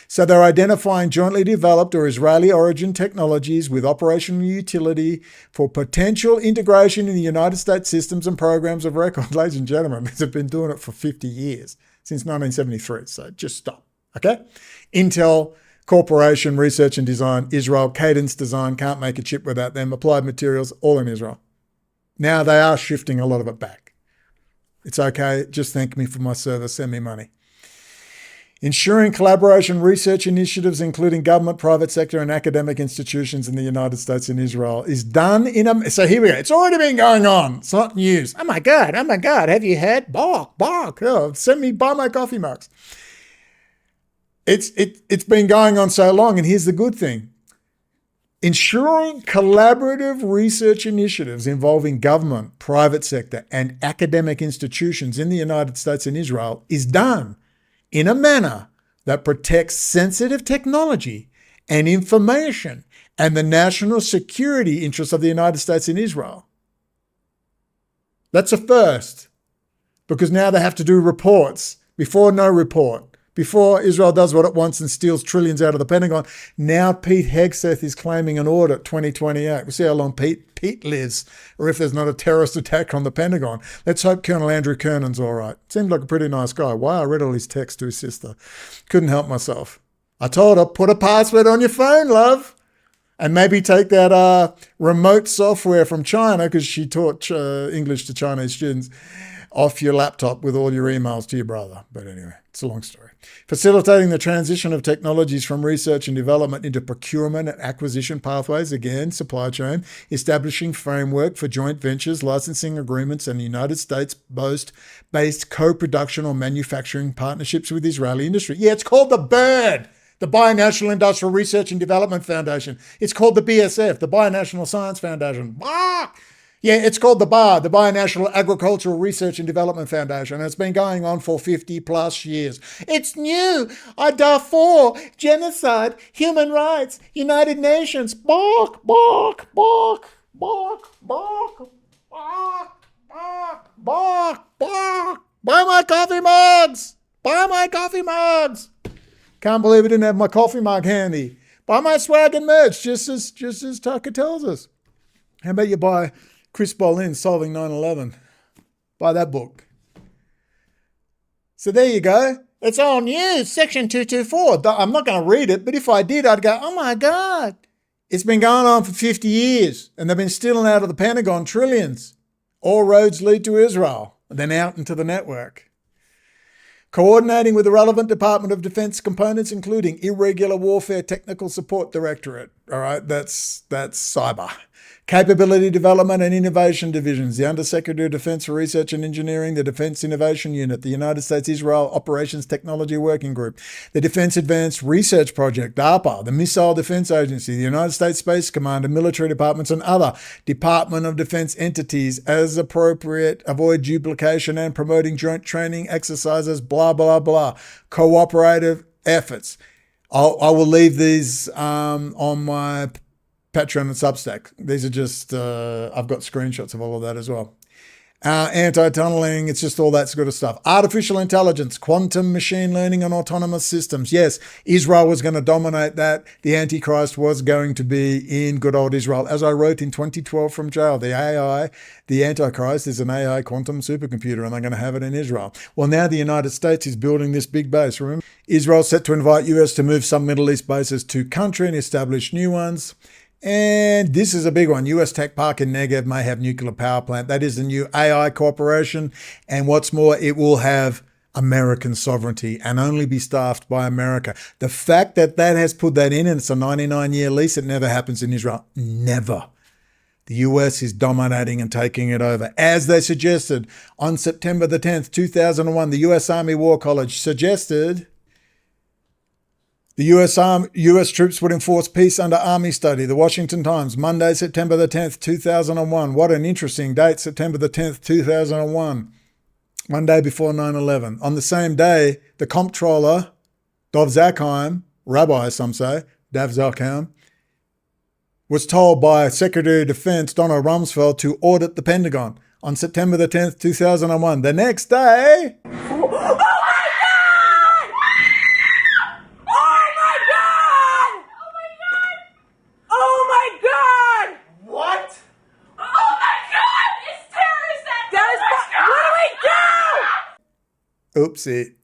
So they're identifying jointly developed or Israeli origin technologies with operational utility for potential integration in the United States systems and programs of record. Ladies and gentlemen, they've been doing it for 50 years, since 1973. So just stop, okay? Intel Corporation, Research and Design, Israel, Cadence Design, can't make a chip without them, Applied Materials, all in Israel. Now they are shifting a lot of it back. It's okay. Just thank me for my service. Send me money. Ensuring collaboration research initiatives, including government, private sector, and academic institutions in the United States and Israel, is done in a... So here we go. It's already been going on. It's not news. Oh my God. Have you heard? Bark. Oh, send me, buy my coffee mugs. It's been going on so long, and here's the good thing. Ensuring collaborative research initiatives involving government, private sector, and academic institutions in the United States and Israel is done in a manner that protects sensitive technology and information and the national security interests of the United States and Israel. That's a first, because now they have to do reports. Before, no report. Before, Israel does what it wants and steals trillions out of the Pentagon. Now Pete Hegseth is claiming an audit 2028. We'll see how long Pete lives, or if there's not a terrorist attack on the Pentagon. Let's hope Colonel Andrew Kernan's all right. Seemed like a pretty nice guy. Wow, I read all his texts to his sister. Couldn't help myself. I told her, put a password on your phone, love. And maybe take that remote software from China, because she taught English to Chinese students, off your laptop with all your emails to your brother. But anyway, it's a long story. Facilitating the transition of technologies from research and development into procurement and acquisition pathways, again, supply chain, establishing framework for joint ventures, licensing agreements, and United States-based co-production or manufacturing partnerships with Israeli industry. Yeah, it's called the BIRD, the Binational Industrial Research and Development Foundation. It's called the BSF, the Binational Science Foundation. Yeah, it's called the BAR, the Binational Agricultural Research and Development Foundation, and it's been going on for 50 plus years. It's new. Darfur, genocide, human rights, United Nations. Bark, bark, bark, bark, bark, bark, bark, bark, bark. Buy my coffee mugs. Buy my coffee mugs. Can't believe I didn't have my coffee mug handy. Buy my swag and merch, just as Tucker tells us. How about you buy Chris Bolin's Solving 9/11? Buy that book. So there you go. It's all new, Section 224. I'm not going to read it, but if I did, I'd go, oh my God. It's been going on for 50 years, and they've been stealing out of the Pentagon trillions. All roads lead to Israel, and then out into the network. Coordinating with the relevant Department of Defense components, including Irregular Warfare Technical Support Directorate. All right, that's cyber. Capability Development and Innovation Divisions, the Undersecretary of Defense for Research and Engineering, the Defense Innovation Unit, the United States-Israel Operations Technology Working Group, the Defense Advanced Research Project, DARPA, the Missile Defense Agency, the United States Space Command, and military departments and other Department of Defense entities as appropriate, avoid duplication and promoting joint training exercises, blah, blah, blah. Cooperative efforts. I will leave these on my Patreon and Substack. These are just, I've got screenshots of all of that as well. Anti-tunneling, it's just all that sort of stuff. Artificial intelligence, quantum machine learning and autonomous systems. Yes, Israel was going to dominate that. The Antichrist was going to be in good old Israel. As I wrote in 2012 from jail, the AI, the Antichrist is an AI quantum supercomputer and they're going to have it in Israel. Well, now the United States is building this big base. Remember, Israel's set to invite US to move some Middle East bases to country and establish new ones. And this is a big one. US Tech Park in Negev may have nuclear power plant. That is the new AI corporation. And what's more, it will have American sovereignty and only be staffed by America. The fact that that has put that in and it's a 99-year lease, it never happens in Israel. Never. The US is dominating and taking it over. As they suggested on September the 10th, 2001, the US Army War College suggested the US troops would enforce peace under Army study. The Washington Times, Monday, September the 10th, 2001. What an interesting date, September the 10th, 2001. One day before 9/11. On the same day, the comptroller, Dov Zakheim, rabbi some say, Dav Zakheim, was told by Secretary of Defense Donald Rumsfeld to audit the Pentagon. On September the 10th, 2001. The next day... Oopsie.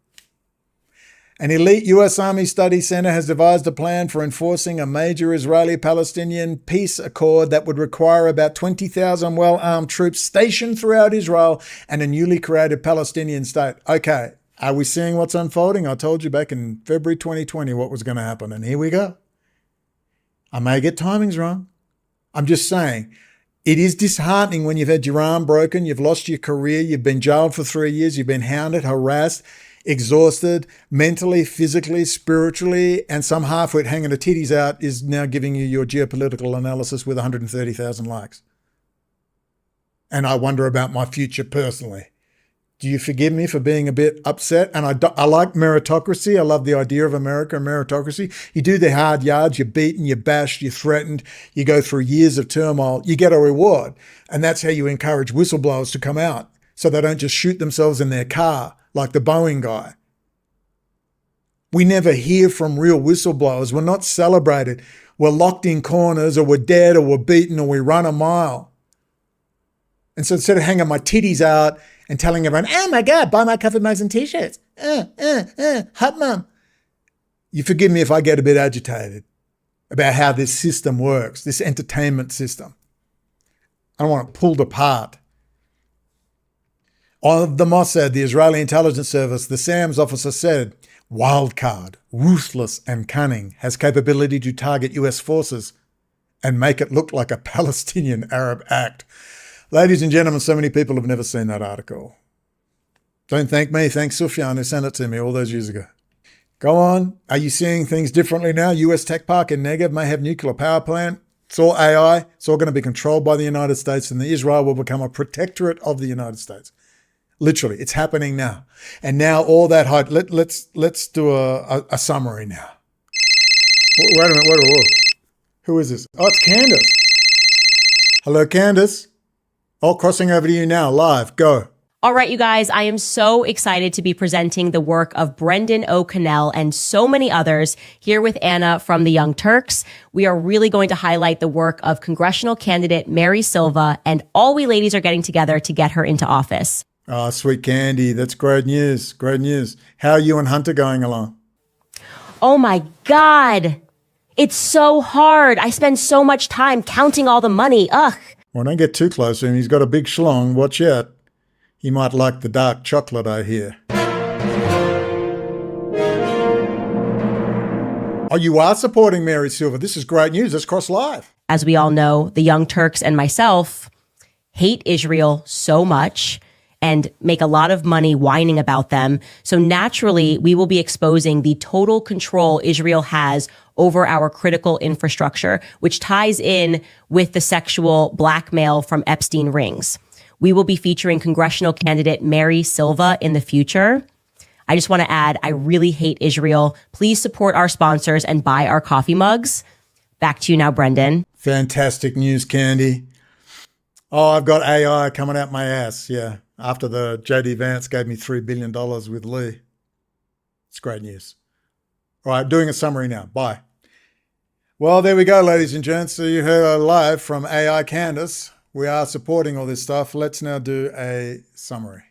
An elite US Army Study Center has devised a plan for enforcing a major Israeli-Palestinian peace accord that would require about 20,000 well-armed troops stationed throughout Israel and a newly created Palestinian state. Okay, are we seeing what's unfolding? I told you back in February 2020 what was going to happen, and here we go. I may get timings wrong. I'm just saying. It is disheartening when you've had your arm broken, you've lost your career, you've been jailed for 3 years, you've been hounded, harassed, exhausted, mentally, physically, spiritually, and some half-wit hanging the titties out is now giving you your geopolitical analysis with 130,000 likes. And I wonder about my future personally. Do you forgive me for being a bit upset? And I like meritocracy. I love the idea of America and meritocracy. You do the hard yards, you're beaten, you're bashed, you're threatened, you go through years of turmoil, you get a reward. And that's how you encourage whistleblowers to come out so they don't just shoot themselves in their car like the Boeing guy. We never hear from real whistleblowers. We're not celebrated. We're locked in corners or we're dead or we're beaten or we run a mile. And so instead of hanging my titties out and telling everyone, oh my God, buy my coffee mugs and t-shirts. Hot mum. You forgive me if I get a bit agitated about how this system works, this entertainment system. I don't want it pulled apart. On the Mossad, the Israeli intelligence service, the SAMS officer said, wildcard, ruthless and cunning, has capability to target US forces and make it look like a Palestinian Arab act. Ladies and gentlemen, so many people have never seen that article. Don't thank me. Thank Sufyan who sent it to me all those years ago. Go on. Are you seeing things differently now? US Tech Park in Negev may have nuclear power plant. It's all AI. It's all going to be controlled by the United States, and Israel will become a protectorate of the United States. Literally, it's happening now. And now all that hype. Let's do a summary now. Wait a minute. Whoa. Who is this? Oh, it's Candace. Hello, Candace. Oh, crossing over to you now, live. Go. All right, you guys, I am so excited to be presenting the work of Brendon O'Connell and so many others here with Anna from the Young Turks. We are really going to highlight the work of congressional candidate Mary Silva, and all we ladies are getting together to get her into office. Oh, sweet Candy. That's great news. Great news. How are you and Hunter going along? Oh my God. It's so hard. I spend so much time counting all the money. Ugh. Well, don't get too close to him. He's got a big schlong. Watch out. He might like the dark chocolate, I hear. Oh, you are supporting Mary Silva. This is great news. Let's cross live. As we all know, the Young Turks and myself hate Israel so much and make a lot of money whining about them. So naturally, we will be exposing the total control Israel has over our critical infrastructure, which ties in with the sexual blackmail from Epstein rings. We will be featuring congressional candidate Mary Silva in the future. I just want to add, I really hate Israel. Please support our sponsors and buy our coffee mugs. Back to you now, Brendon. Fantastic news, Candy. Oh, I've got AI coming out my ass, yeah. After the JD Vance gave me $3 billion with Lee. It's great news. All right, doing a summary now. Bye. Well, there we go, ladies and gents. So you heard live from AI Candace. We are supporting all this stuff. Let's now do a summary.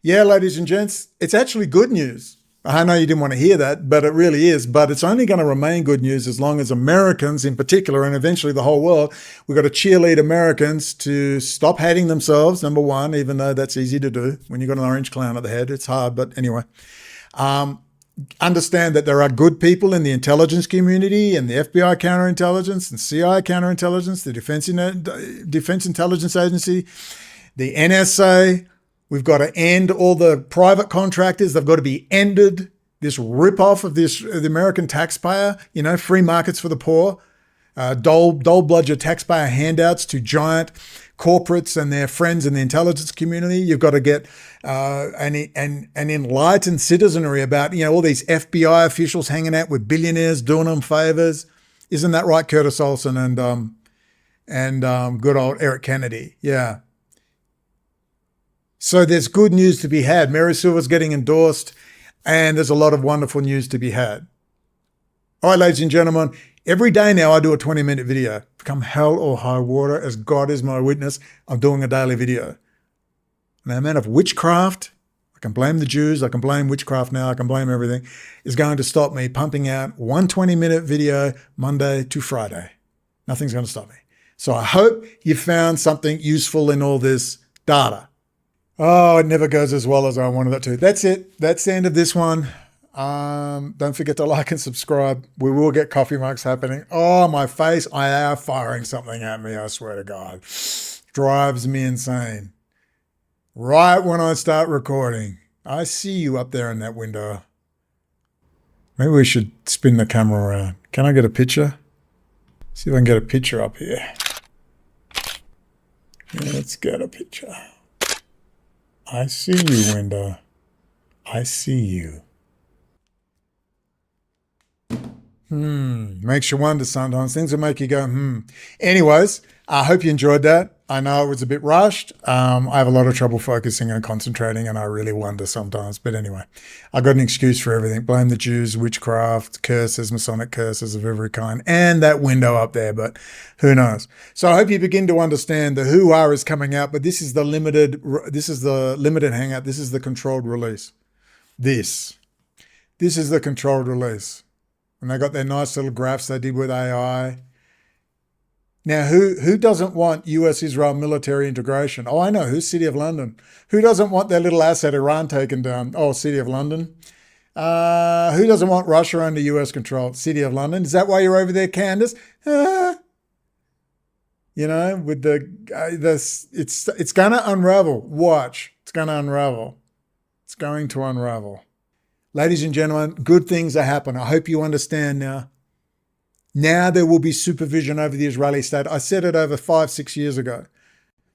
Yeah, ladies and gents, it's actually good news. I know you didn't want to hear that, but it really is. But it's only going to remain good news as long as Americans in particular, and eventually the whole world, we've got to cheerlead Americans to stop hating themselves, number one, even though that's easy to do. When you've got an orange clown at the head, it's hard, but anyway. Understand that there are good people in the intelligence community and the FBI counterintelligence and CIA counterintelligence, the Defense Intelligence Agency, the NSA. We've got to end all the private contractors. They've got to be ended. This rip-off of the American taxpayer, free markets for the poor, dole bludger taxpayer handouts to giant corporates and their friends in the intelligence community. You've got to get an enlightened citizenry about, all these FBI officials hanging out with billionaires, doing them favors. Isn't that right, Curtis Olson and good old Eric Kennedy? Yeah. So there's good news to be had. Mary Silva's getting endorsed, and there's a lot of wonderful news to be had. All right, ladies and gentlemen, every day now I do a 20-minute video. Come hell or high water, as God is my witness, I'm doing a daily video. And the amount of witchcraft, I can blame the Jews, I can blame witchcraft now, I can blame everything, is going to stop me pumping out one 20-minute video Monday to Friday. Nothing's going to stop me. So I hope you found something useful in all this data. Oh, it never goes as well as I wanted it to. That's it. That's the end of this one. Don't forget to like and subscribe. We will get coffee mugs happening. Oh, my face. I am firing something at me, I swear to God. Drives me insane. Right when I start recording. I see you up there in that window. Maybe we should spin the camera around. Can I get a picture? See if I can get a picture up here. Let's get a picture. I see you, window. I see you. Makes you wonder sometimes. Things will make you go, Anyways, I hope you enjoyed that. I know it was a bit rushed. I have a lot of trouble focusing and concentrating, and I really wonder sometimes. But anyway, I got an excuse for everything. Blame the Jews, witchcraft, curses, Masonic curses of every kind, and that window up there, but who knows? So I hope you begin to understand the who-are is coming out, but this is the limited hangout. This is the controlled release. This is the controlled release. And they got their nice little graphs they did with AI. Now, who doesn't want US-Israel military integration? Oh, I know. Who's City of London? Who doesn't want their little asset Iran taken down? Oh, City of London. Who doesn't want Russia under US control? City of London. Is that why you're over there, Candace? With it's going to unravel. Watch. It's going to unravel. It's going to unravel. Ladies and gentlemen, good things are happening. I hope you understand now. Now there will be supervision over the Israeli state. I said it over 5-6 years ago.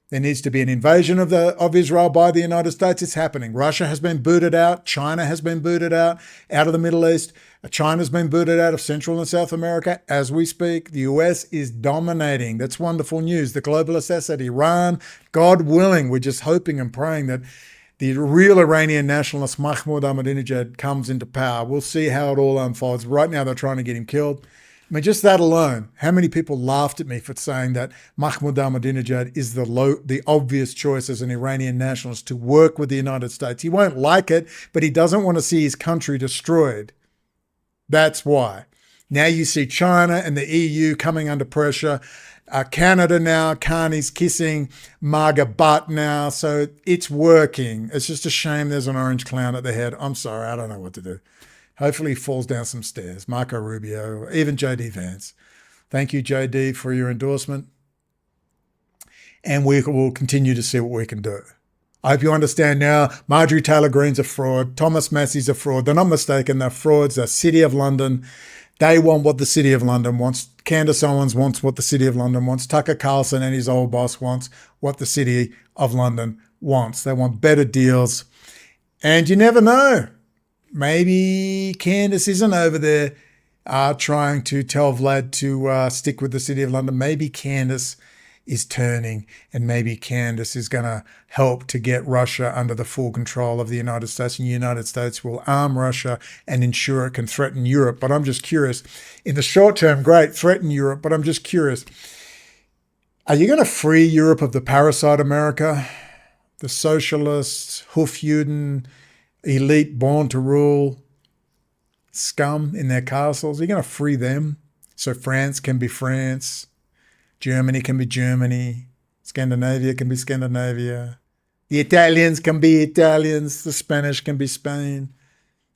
There needs to be an invasion of Israel by the United States. It's happening. Russia has been booted out. China has been booted out of the Middle East. China's been booted out of Central and South America. As we speak, the US is dominating. That's wonderful news. The globalists asset, Iran, God willing, we're just hoping and praying that the real Iranian nationalist Mahmoud Ahmadinejad comes into power. We'll see how it all unfolds. Right now, they're trying to get him killed. I mean, just that alone, how many people laughed at me for saying that Mahmoud Ahmadinejad is the obvious choice as an Iranian nationalist to work with the United States. He won't like it, but he doesn't want to see his country destroyed. That's why. Now you see China and the EU coming under pressure. Canada now, Carney's kissing MAGA butt now, so it's working. It's just a shame there's an orange clown at the head. I'm sorry, I don't know what to do. Hopefully he falls down some stairs. Marco Rubio, even JD Vance. Thank you, JD, for your endorsement. And we will continue to see what we can do. I hope you understand now, Marjorie Taylor Greene's a fraud. Thomas Massey's a fraud. They're not mistaken. They're frauds. The City of London, they want what the City of London wants. Candace Owens wants what the City of London wants. Tucker Carlson and his old boss wants what the City of London wants. They want better deals. And you never know. Maybe Candace isn't over there trying to tell Vlad to stick with the City of London. Maybe Candace is turning, and maybe Candace is going to help to get Russia under the full control of the United States, and the United States will arm Russia and ensure it can threaten Europe. But I'm just curious. In the short term, great, threaten Europe, but I'm just curious. Are you going to free Europe of the parasite America, the socialists, Hoofjuden, elite born to rule scum in their castles? Are you going to free them so France can be France, Germany can be Germany, Scandinavia can be Scandinavia, the Italians can be Italians, the Spanish can be Spain?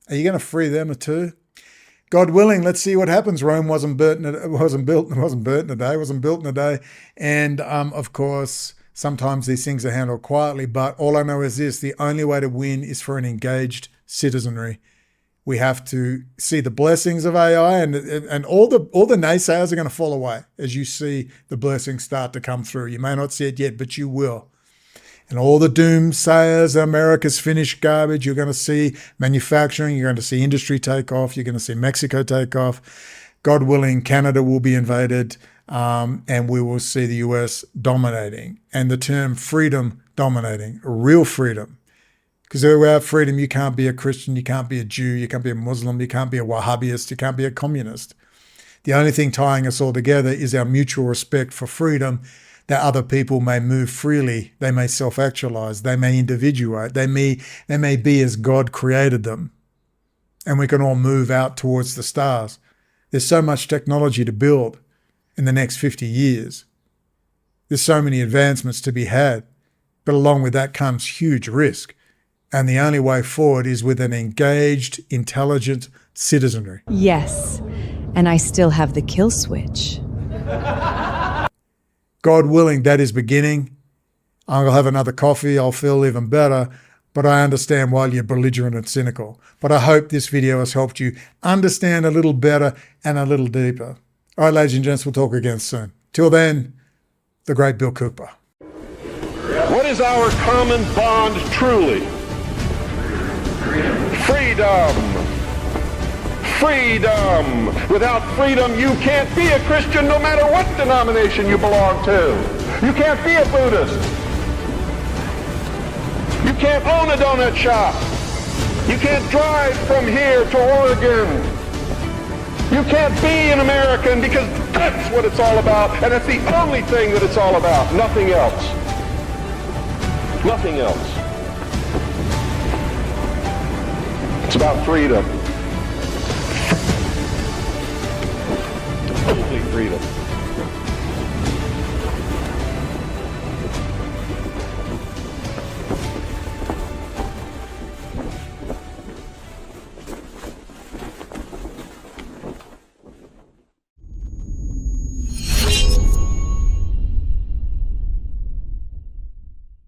Are you going to free them too? God willing, let's see what happens. Rome wasn't built in a day. And of course, sometimes these things are handled quietly, but all I know is this: the only way to win is for an engaged citizenry. We have to see the blessings of AI, and all the naysayers are going to fall away as you see the blessings start to come through. You may not see it yet, but you will. And all the doomsayers, America's finished garbage, you're going to see manufacturing, you're going to see industry take off, you're going to see Mexico take off. God willing, Canada will be invaded. And we will see the US dominating, and the term freedom dominating, real freedom. Because without freedom, you can't be a Christian, you can't be a Jew, you can't be a Muslim, you can't be a Wahhabist, you can't be a communist. The only thing tying us all together is our mutual respect for freedom, that other people may move freely, they may self-actualize, they may individuate, they may be as God created them. And we can all move out towards the stars. There's so much technology to build in the next 50 years. There's so many advancements to be had, but along with that comes huge risk. And the only way forward is with an engaged, intelligent citizenry. Yes, and I still have the kill switch. God willing, that is beginning. I'll have another coffee, I'll feel even better, but I understand why you're belligerent and cynical. But I hope this video has helped you understand a little better and a little deeper. All right, ladies and gents, we'll talk again soon. Till then, the great Bill Cooper. What is our common bond truly? Freedom. Freedom. Without freedom, you can't be a Christian no matter what denomination you belong to. You can't be a Buddhist. You can't own a donut shop. You can't drive from here to Oregon. You can't be an American, because that's what it's all about, and that's the only thing that it's all about. Nothing else. Nothing else. It's about freedom. Only freedom.